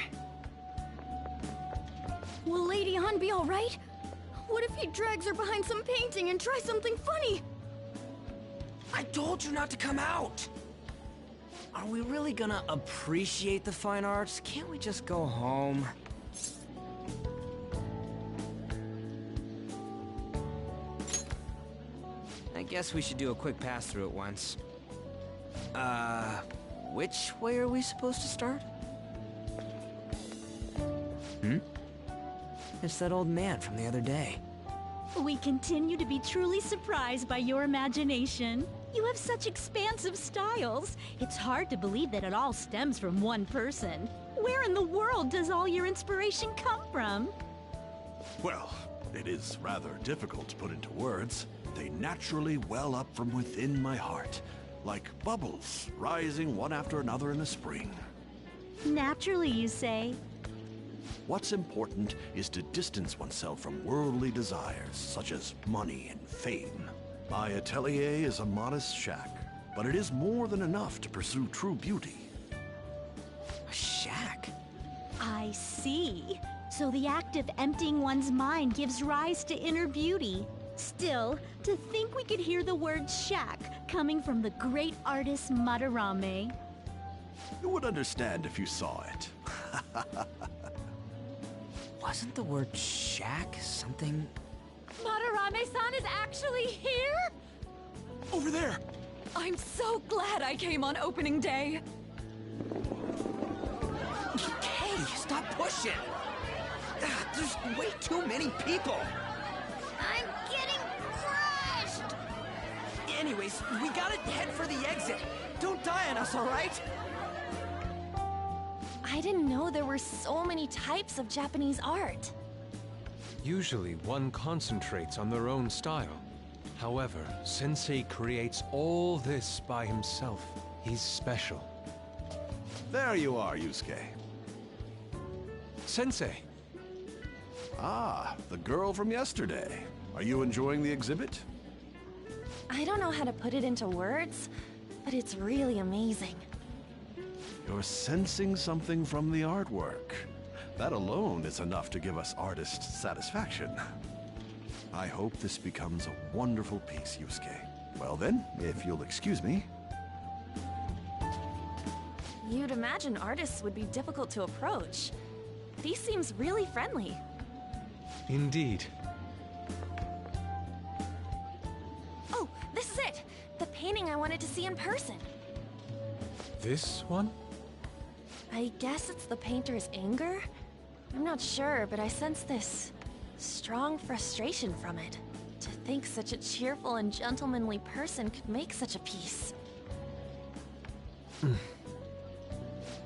Will Lady Han be alright? What if he drags her behind some painting and tries something funny? I told you not to come out! Are we really gonna appreciate the fine arts? Can't we just go home? I guess we should do a quick pass-through at once. Which way are we supposed to start? It's that old man from the other day. We continue to be truly surprised by your imagination. You have such expansive styles. It's hard to believe that it all stems from one person. Where in the world does all your inspiration come from? Well, it is rather difficult to put into words. They naturally well up from within my heart, like bubbles rising one after another in the spring. Naturally, you say? What's important is to distance oneself from worldly desires, such as money and fame. My atelier is a modest shack, but it is more than enough to pursue true beauty. A shack? I see. So the act of emptying one's mind gives rise to inner beauty. Still, to think we could hear the word shack coming from the great artist Madarame. You would understand if you saw it. Wasn't the word shack something? Madarame-san is actually here? Over there! I'm so glad I came on opening day. pushing! There's way too many people! I'm getting crushed! Anyways, we gotta head for the exit. Don't die on us, alright? I didn't know there were so many types of Japanese art. Usually, one concentrates on their own style. However, Sensei creates all this by himself. He's special. There you are, Yusuke. Sensei! Ah, the girl from yesterday. Are you enjoying the exhibit? I don't know how to put it into words, but it's really amazing. You're sensing something from the artwork. That alone is enough to give us artists satisfaction. I hope this becomes a wonderful piece, Yusuke. Well then, if you'll excuse me. You'd imagine artists would be difficult to approach. But he seems really friendly. Indeed. Oh, this is it! The painting I wanted to see in person. This one? I guess it's the painter's anger? I'm not sure, but I sense this strong frustration from it. To think such a cheerful and gentlemanly person could make such a piece.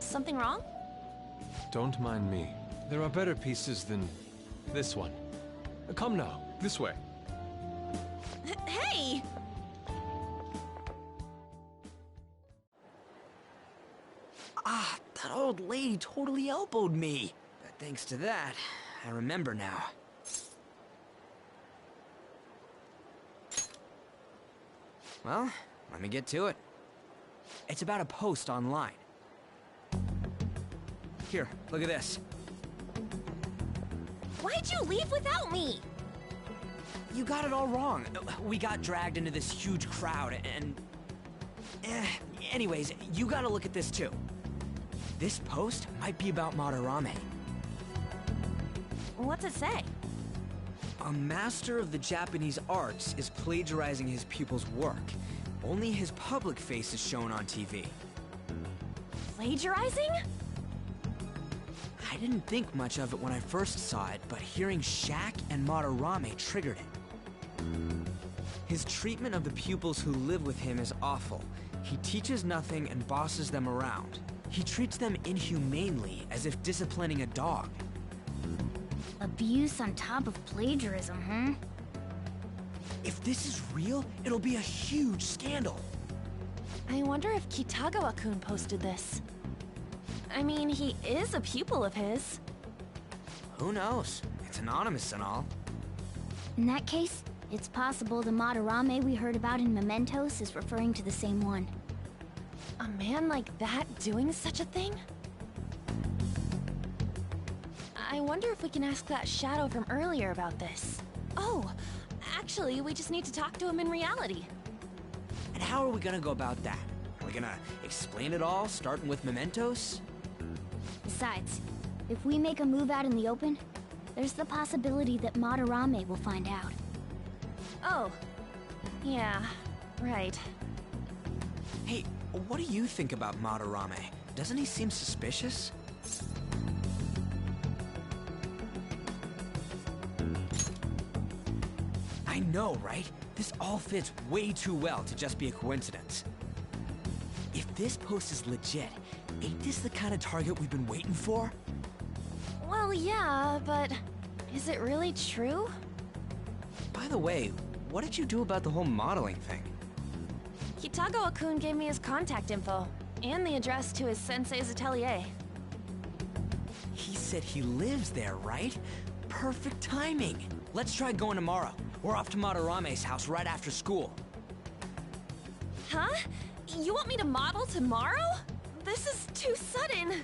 Something wrong? Don't mind me. There are better pieces than this one. Come now, this way. Hey! Ah, that old lady totally elbowed me. But thanks to that, I remember now. Well, let me get to it. It's about a post online. Here, look at this. Why'd you leave without me? You got it all wrong. We got dragged into this huge crowd and... anyways, you gotta look at this too. This post might be about Madarame. What's it say? A master of the Japanese arts is plagiarizing his pupil's work. Only his public face is shown on TV. Plagiarizing? I didn't think much of it when I first saw it, but hearing Shaq and Madarame triggered it. His treatment of the pupils who live with him is awful. He teaches nothing and bosses them around. He treats them inhumanely, as if disciplining a dog. Abuse on top of plagiarism, huh? If this is real, it'll be a huge scandal. I wonder if Kitagawa-kun posted this. I mean, he is a pupil of his. Who knows? It's anonymous and all. In that case, it's possible the Madarame we heard about in Mementos is referring to the same one. A man like that doing such a thing? I wonder if we can ask that shadow from earlier about this. Oh, actually, we just need to talk to him in reality. And how are we gonna go about that? Are we gonna explain it all, starting with Mementos? Besides, if we make a move out in the open, there's the possibility that Madarame will find out. Oh, yeah, right. Hey, what do you think about Madarame? Doesn't he seem suspicious? I know, right? This all fits way too well to just be a coincidence. If this post is legit, ain't this the kind of target we've been waiting for? Well, yeah, but is it really true? By the way, what did you do about the whole modeling thing? Kitagawa-kun gave me his contact info, and the address to his sensei's atelier. He said he lives there, right? Perfect timing. Let's try going tomorrow. We're off to Madarame's house right after school. Huh? You want me to model tomorrow? This is too sudden.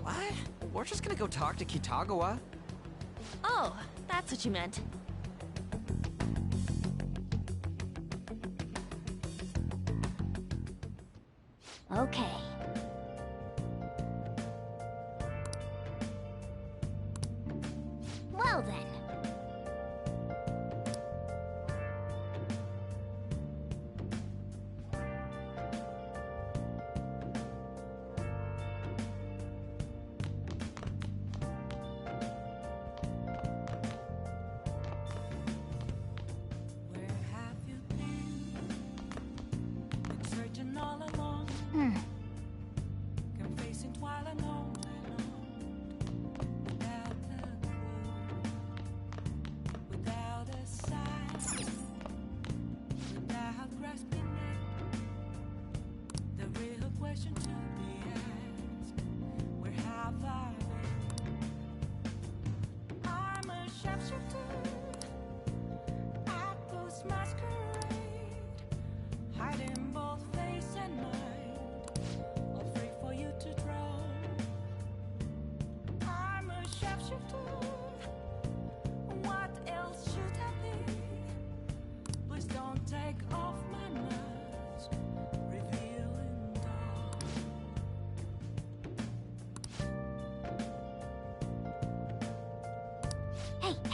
What? We're just gonna go talk to Kitagawa. Oh, that's what you meant. Okay. Well then.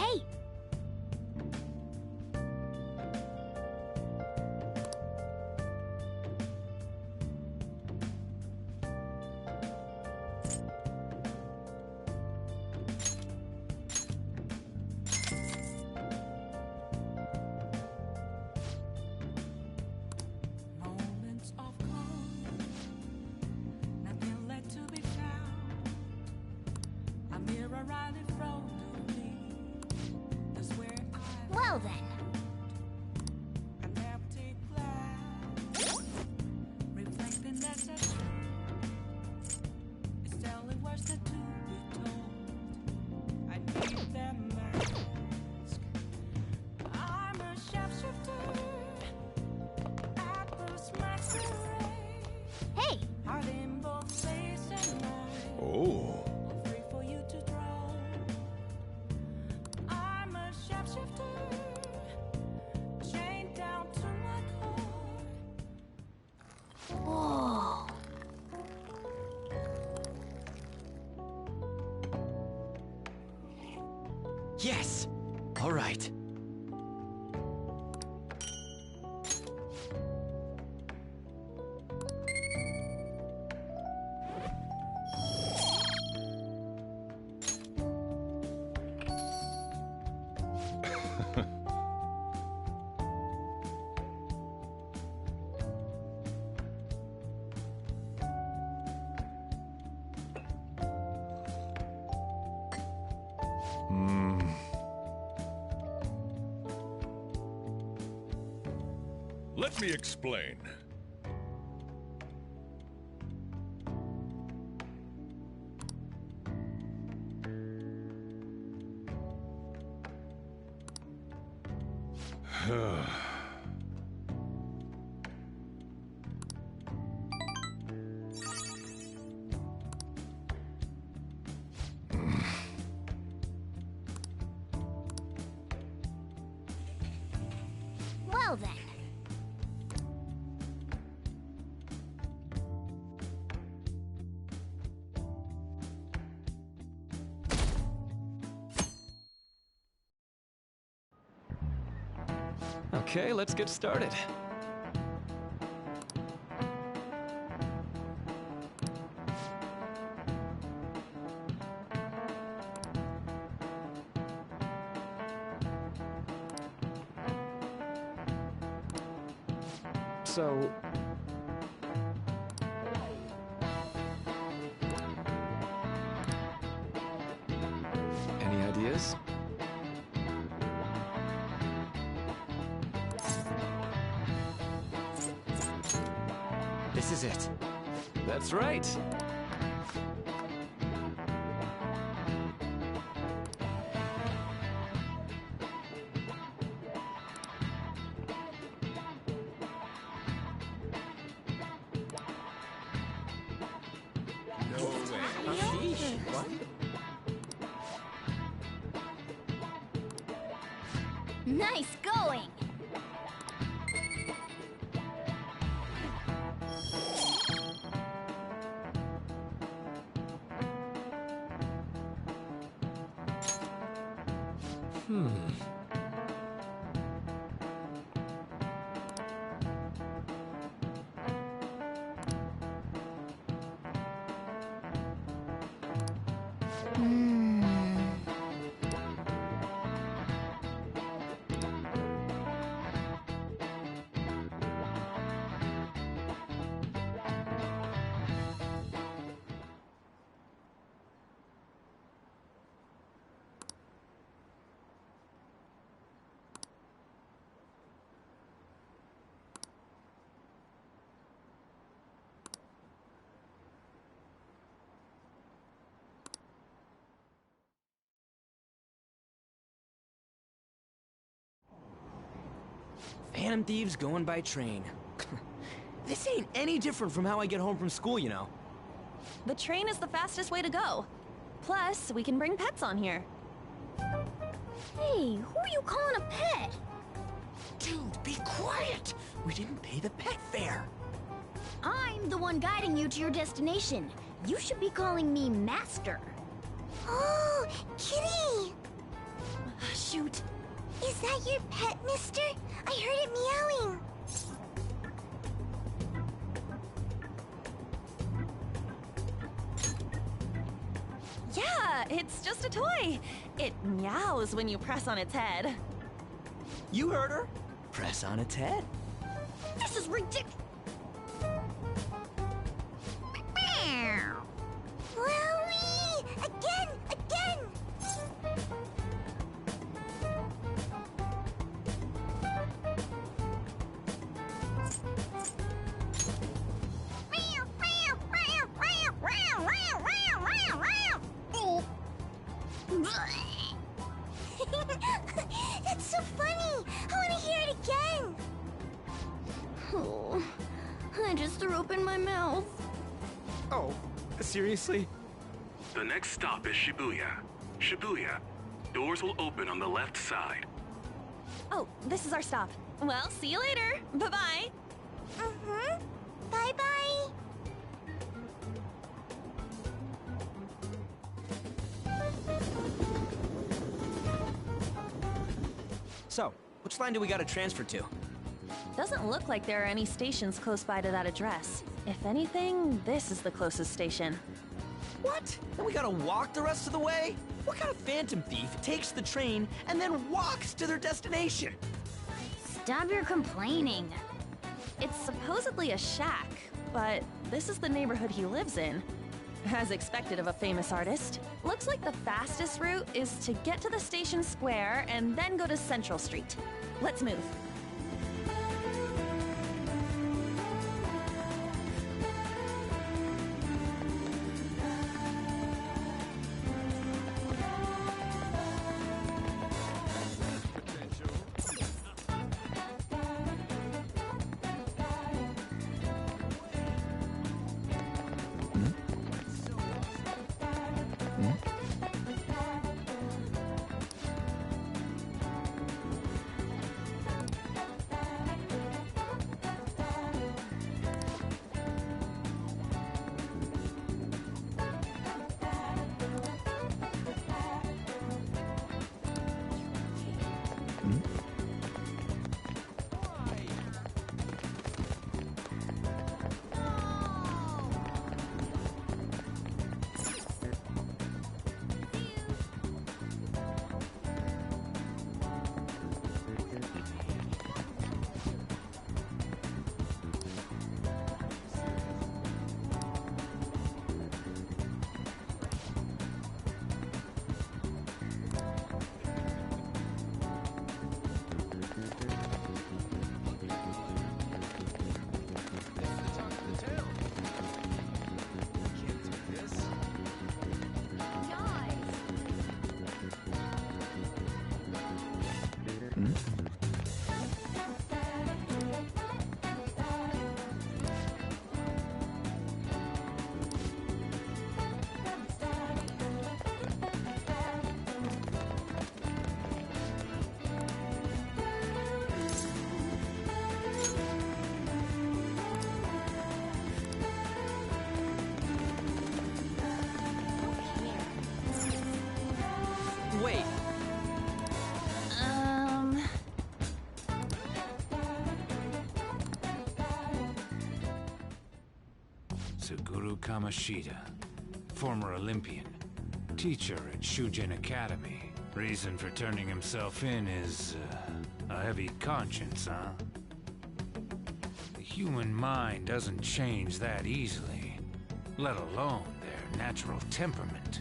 Hey! Moments of calm, nothing left to be found. A mirror right in front of me. That's where I Well then. an empty glass, reflecting that's a truth. It's telling words that to be told. I need that mask. I'm a shapeshifter. ATLUS masquerade. Hey! Heart in both place and mind. Oh. All free for you to draw. I'm a shapeshifter. Chained down to my core. Whoa. Yes! All right. Let me explain. Well then. Okay, let's get started. So... any ideas? This is it. That's right. No way. What? Nice going! Phantom thieves going by train. This ain't any different from how I get home from school, you know. The train is the fastest way to go. Plus, we can bring pets on here. Hey, who are you calling a pet? Dude, be quiet! We didn't pay the pet fare. I'm the one guiding you to your destination. You should be calling me Master. Oh, Kitty! shoot. Is that your pet, mister? I heard it meowing. Yeah, it's just a toy. It meows when you press on its head. You heard her. Press on its head. This is ridiculous. Wowie! Again! That's so funny! I want to hear it again! Oh, I just threw open my mouth. Oh, seriously? The next stop is Shibuya. Shibuya. Doors will open on the left side. Oh, this is our stop. Well, see you later. Bye-bye. Mm-hmm. Bye-bye. So, which line do we gotta transfer to? Doesn't look like there are any stations close by to that address. If anything, this is the closest station. What? Then we gotta walk the rest of the way? What kind of phantom thief takes the train and then walks to their destination? Stop your complaining. It's supposedly a shack, but this is the neighborhood he lives in. As expected of a famous artist. Looks like the fastest route is to get to the station square and then go to Central Street. Let's move. Wait. Suguru Kamoshida, former Olympian, teacher at Shujin Academy. Reason for turning himself in is a heavy conscience, huh? The human mind doesn't change that easily, let alone their natural temperament.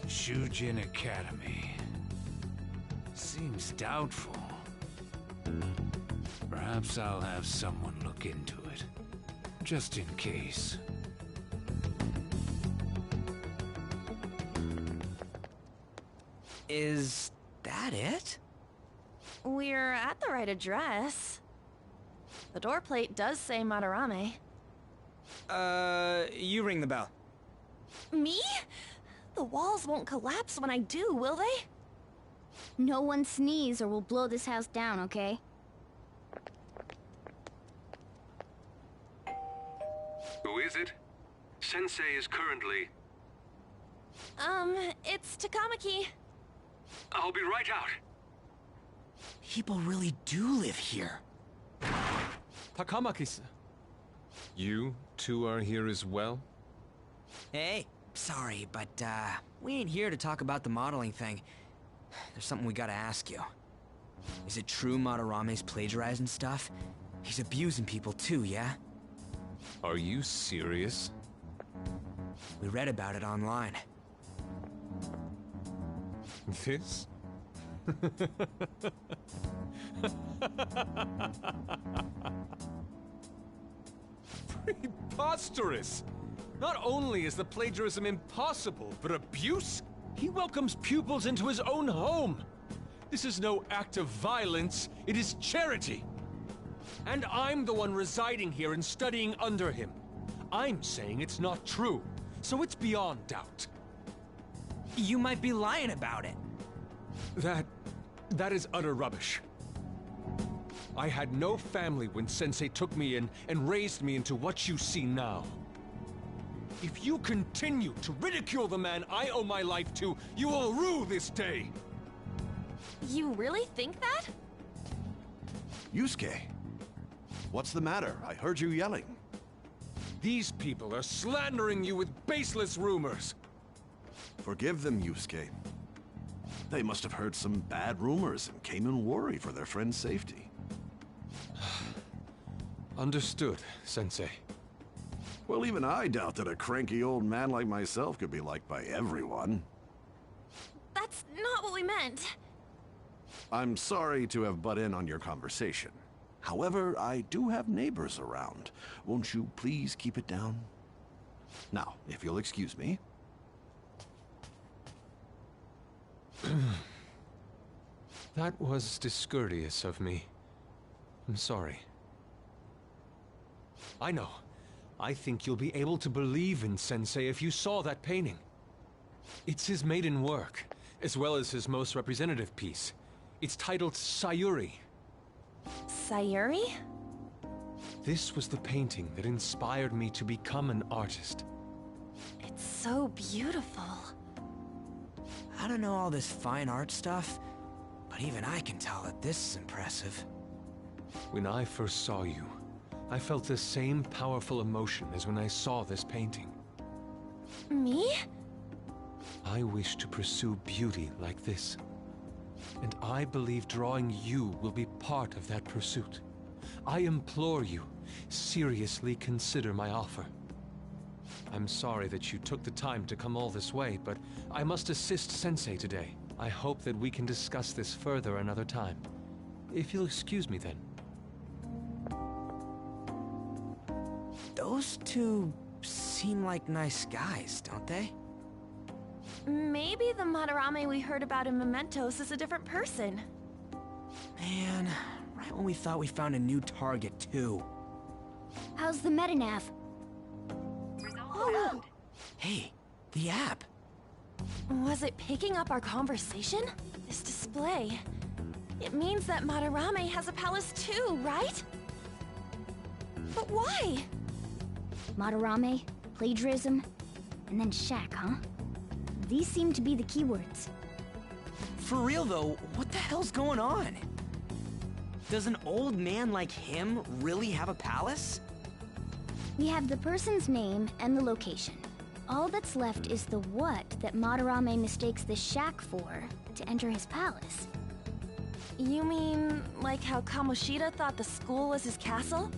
Shujin Academy. Seems doubtful. Perhaps I'll have someone look into it, just in case. Is that it? We're at the right address. The door plate does say Madarame. You ring the bell. Me? The walls won't collapse when I do, will they? No one sneeze or we'll blow this house down, okay? Who is it? Sensei is currently... It's Takamaki. I'll be right out. People really do live here. Takamaki-san. You two are here as well? Hey, sorry, but, we ain't here to talk about the modeling thing. There's something we gotta ask you. Is it true Madarame's plagiarizing stuff? He's abusing people too, yeah? Are you serious? We read about it online. This? Preposterous! Not only is the plagiarism impossible, but abuse? He welcomes pupils into his own home! This is no act of violence, it is charity! And I'm the one residing here and studying under him. I'm saying it's not true, so it's beyond doubt. You might be lying about it. That is utter rubbish. I had no family when Sensei took me in and raised me into what you see now. If you continue to ridicule the man I owe my life to, you will rue this day! You really think that? Yusuke, what's the matter? I heard you yelling. These people are slandering you with baseless rumors. Forgive them, Yusuke. They must have heard some bad rumors and came in worried for their friend's safety. Understood, Sensei. Well, even I doubt that a cranky old man like myself could be liked by everyone. That's not what we meant. I'm sorry to have butt in on your conversation. However, I do have neighbors around. Won't you please keep it down? Now, if you'll excuse me. That was discourteous of me. I'm sorry. I know. I think you'll be able to believe in Sensei if you saw that painting. It's his maiden work, as well as his most representative piece. It's titled Sayuri. Sayuri? This was the painting that inspired me to become an artist. It's so beautiful. I don't know all this fine art stuff, but even I can tell that this is impressive. When I first saw you, I felt the same powerful emotion as when I saw this painting. Me? I wish to pursue beauty like this. And I believe drawing you will be part of that pursuit. I implore you, seriously consider my offer. I'm sorry that you took the time to come all this way, but I must assist Sensei today. I hope that we can discuss this further another time. If you'll excuse me then. Those two seem like nice guys, don't they? Maybe the Madarame we heard about in Mementos is a different person. Man, right when we thought we found a new target, too. How's the metanav? Oh, hey, the app. was it picking up our conversation? This display. It means that Madarame has a palace too, right? But why? Madarame, plagiarism, and then shack, huh? These seem to be the keywords. For real though, what the hell's going on? Does an old man like him really have a palace? We have the person's name and the location. All that's left is the what that Madarame mistakes the shack for to enter his palace. You mean, like how Kamoshida thought the school was his castle?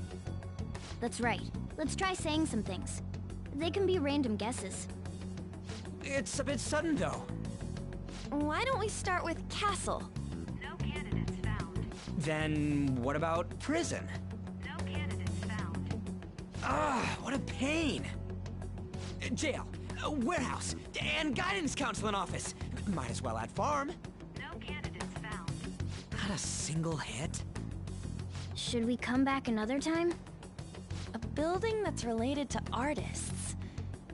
That's right. Let's try saying some things. They can be random guesses. It's a bit sudden though. Why don't we start with castle? No candidates found. Then what about prison? No candidates found. Ah, what a pain! Jail, warehouse, and guidance counseling office. Might as well add farm. No candidates found. Not a single hit? Should we come back another time? A building that's related to artists.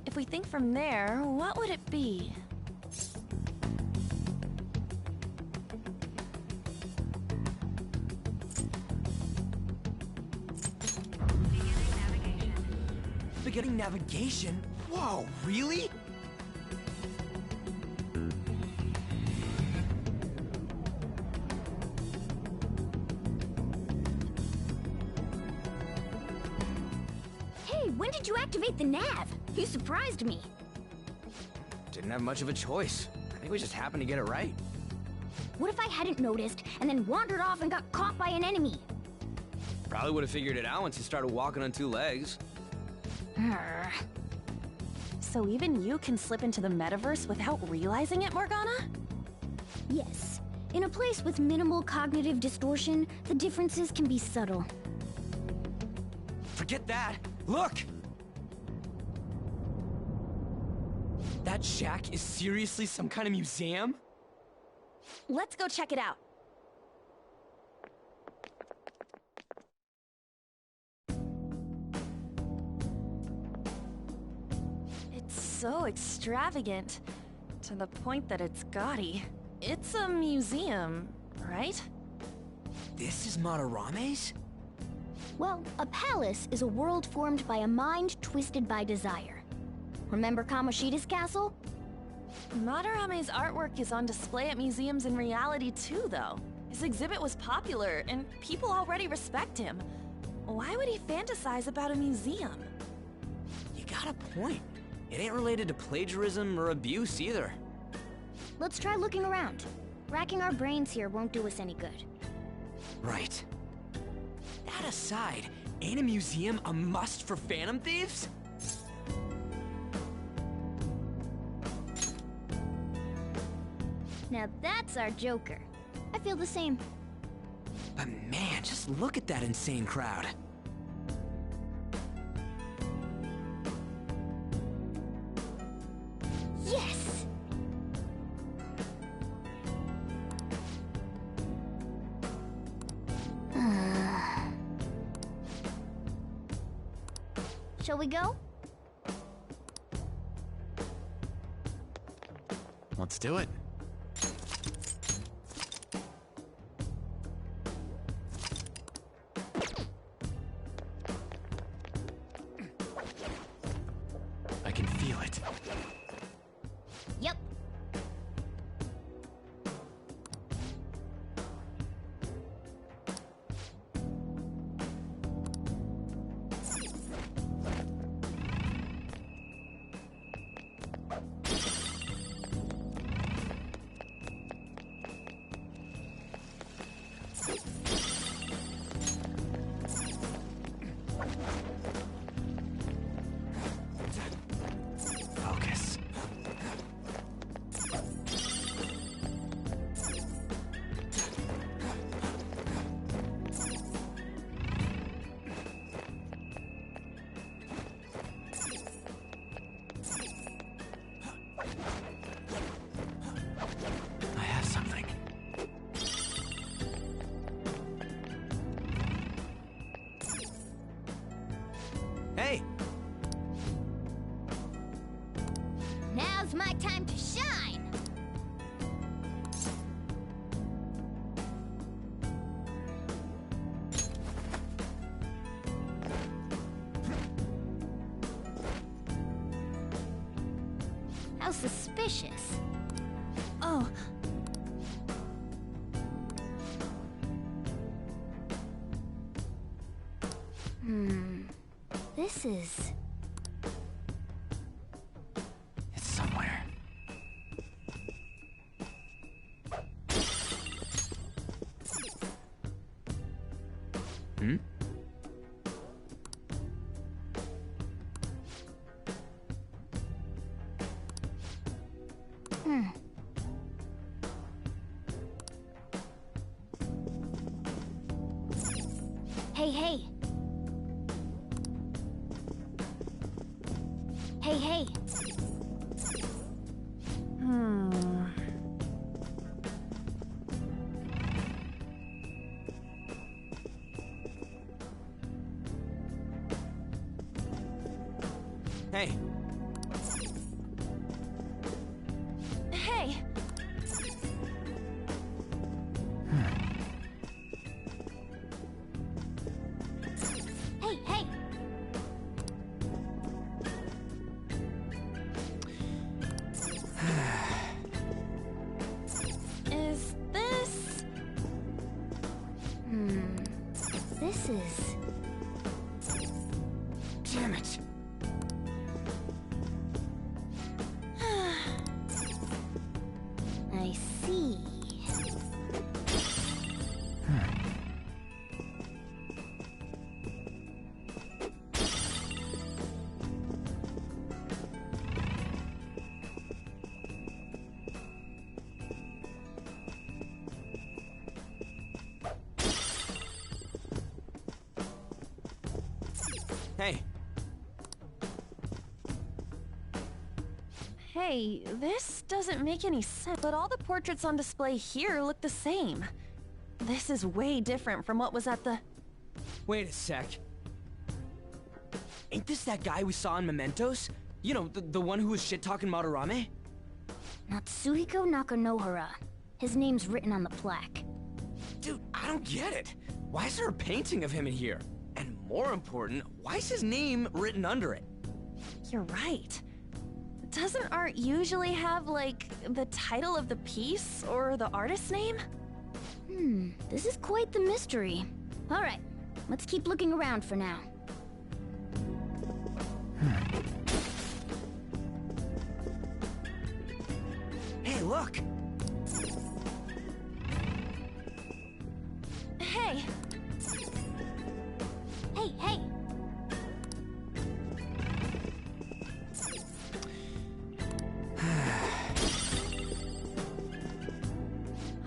If we think from there, what would it be? Beginning navigation? Whoa, really? when did you activate the nav? You surprised me. Didn't have much of a choice. I think we just happened to get it right. What if I hadn't noticed and then wandered off and got caught by an enemy? Probably would have figured it out once you started walking on two legs. So even you can slip into the metaverse without realizing it, Morgana? Yes. In a place with minimal cognitive distortion, the differences can be subtle. Forget that! Look! That shack is seriously some kind of museum? Let's go check it out. It's so extravagant, to the point that it's gaudy. It's a museum, right? This is Madarame's? Well, a palace is a world formed by a mind twisted by desire. Remember Kamoshida's castle? Madarame's artwork is on display at museums in reality too, though. His exhibit was popular, and people already respect him. Why would he fantasize about a museum? You got a point. It ain't related to plagiarism or abuse either. Let's try looking around. Racking our brains here won't do us any good. Right. That aside, ain't a museum a must for Phantom Thieves? Now that's our Joker. I feel the same. But man, just look at that insane crowd. Yes! Shall we go? Let's do it. I can feel it. Yep. Focus. I have something. Hey! Now's my time to shine! How suspicious. Oh. This is... It's somewhere. Hmm? Hey, hey! Hey, hey! Hey! Hey! Hey, hey! Is this... This is... Damn it! say, this doesn't make any sense, but all the portraits on display here look the same. This is way different from what was at the... Wait a sec. Ain't this that guy we saw in Mementos? You know, the one who was shit-talking Madarame? Natsuhiko Nakanohara. His name's written on the plaque. Dude, I don't get it. Why is there a painting of him in here? And more important, why is his name written under it? You're right. Doesn't art usually have, like, the title of the piece or the artist's name? This is quite the mystery. All right, let's keep looking around for now. Hey, look! Hey! Hey, hey!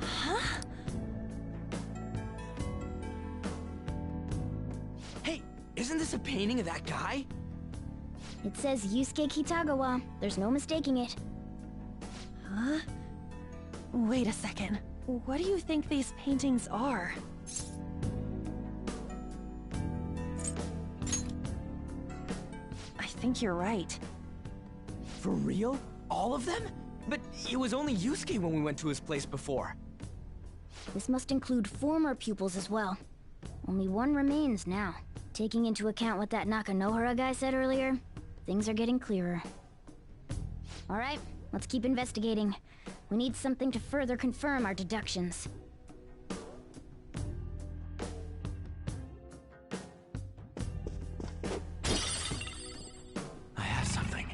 Huh? Hey, isn't this a painting of that guy? It says Yusuke Kitagawa. There's no mistaking it. Huh? Wait a second. What do you think these paintings are? I think you're right. For real? All of them? But it was only Yusuke when we went to his place before. This must include former pupils as well. Only one remains now. Taking into account what that Nakanohara guy said earlier, things are getting clearer. All right, let's keep investigating. We need something to further confirm our deductions. I have something.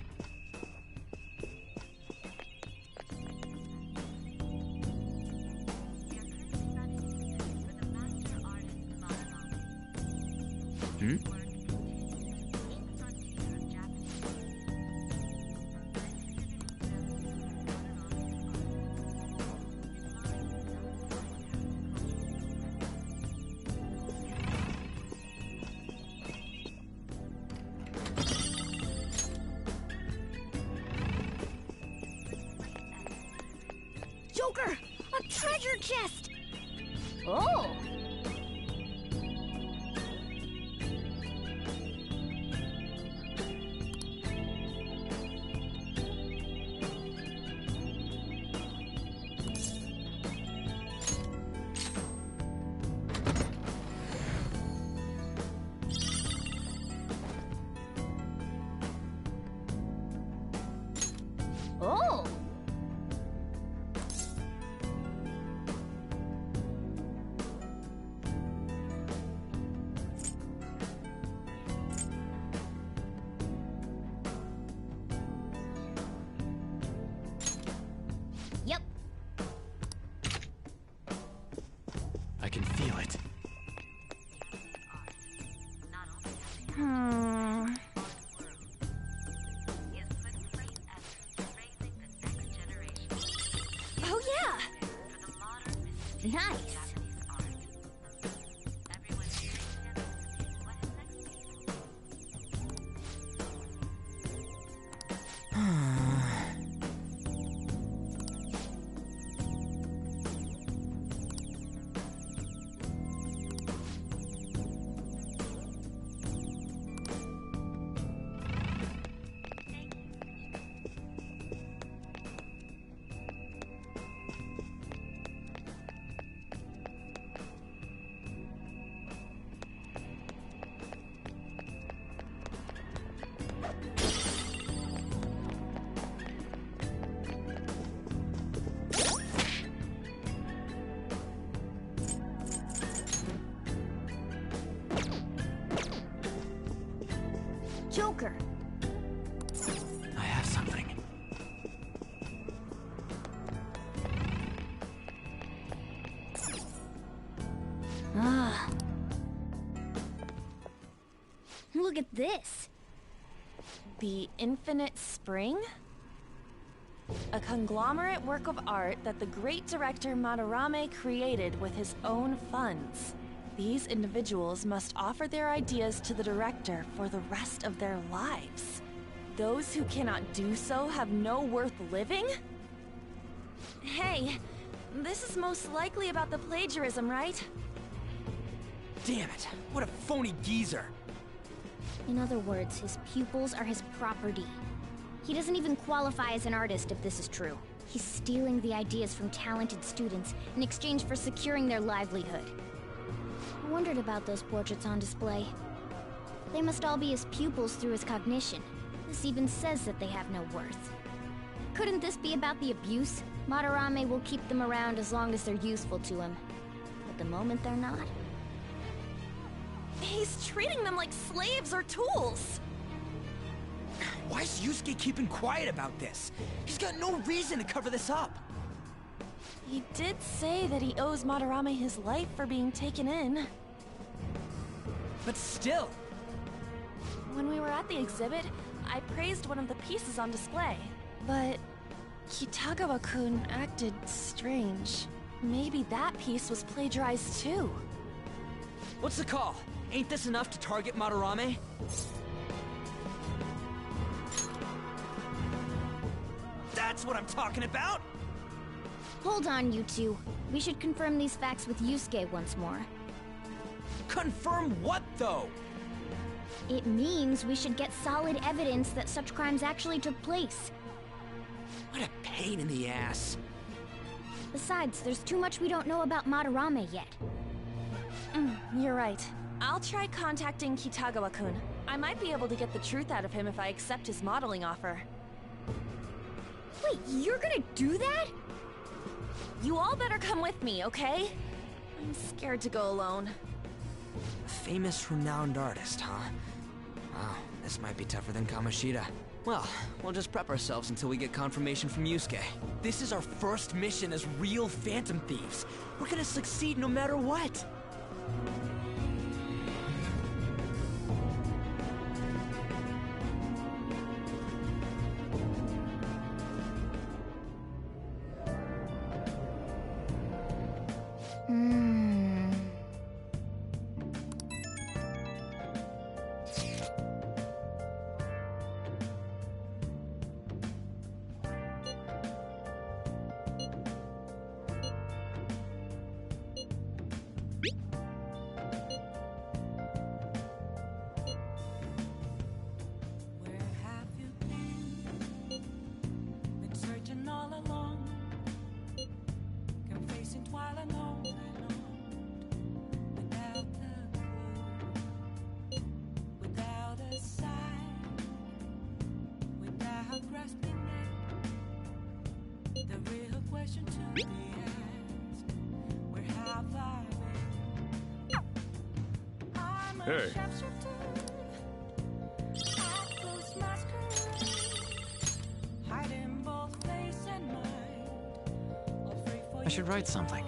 Joker! A treasure chest! Oh! Oh! Yep. I can feel it. Oh yeah! Nice! Joker! I have something. Ah. Look at this! The Infinite Spring? A conglomerate work of art that the great director Madarame created with his own funds. These individuals must offer their ideas to the director for the rest of their lives. those who cannot do so have no worth living? Hey, this is most likely about the plagiarism, right? Damn it, what a phony geezer. In other words, his pupils are his property. He doesn't even qualify as an artist if this is true. He's stealing the ideas from talented students in exchange for securing their livelihood. I wondered about those portraits on display. They must all be his pupils through his cognition. This even says that they have no worth. Couldn't this be about the abuse? Madarame will keep them around as long as they're useful to him. But the moment they're not... He's treating them like slaves or tools! Why is Yusuke keeping quiet about this? He's got no reason to cover this up. He did say that he owes Madarame his life for being taken in. But still... When we were at the exhibit, I praised one of the pieces on display. But Kitagawa-kun acted strange. Maybe that piece was plagiarized too. What's the call? Ain't this enough to target Madarame? That's what I'm talking about! Hold on, you two. We should confirm these facts with Yusuke once more. Confirm what, though? It means we should get solid evidence that such crimes actually took place. What a pain in the ass. Besides, there's too much we don't know about Madarame yet. You're right. I'll try contacting Kitagawa-kun. I might be able to get the truth out of him if I accept his modeling offer. Wait, you're gonna do that? You all better come with me, okay? I'm scared to go alone. A famous, renowned artist, huh? Wow, this might be tougher than Kamoshida. Well, we'll just prep ourselves until we get confirmation from Yusuke. This is our first mission as real Phantom Thieves. We're gonna succeed no matter what. Hey. I should write something.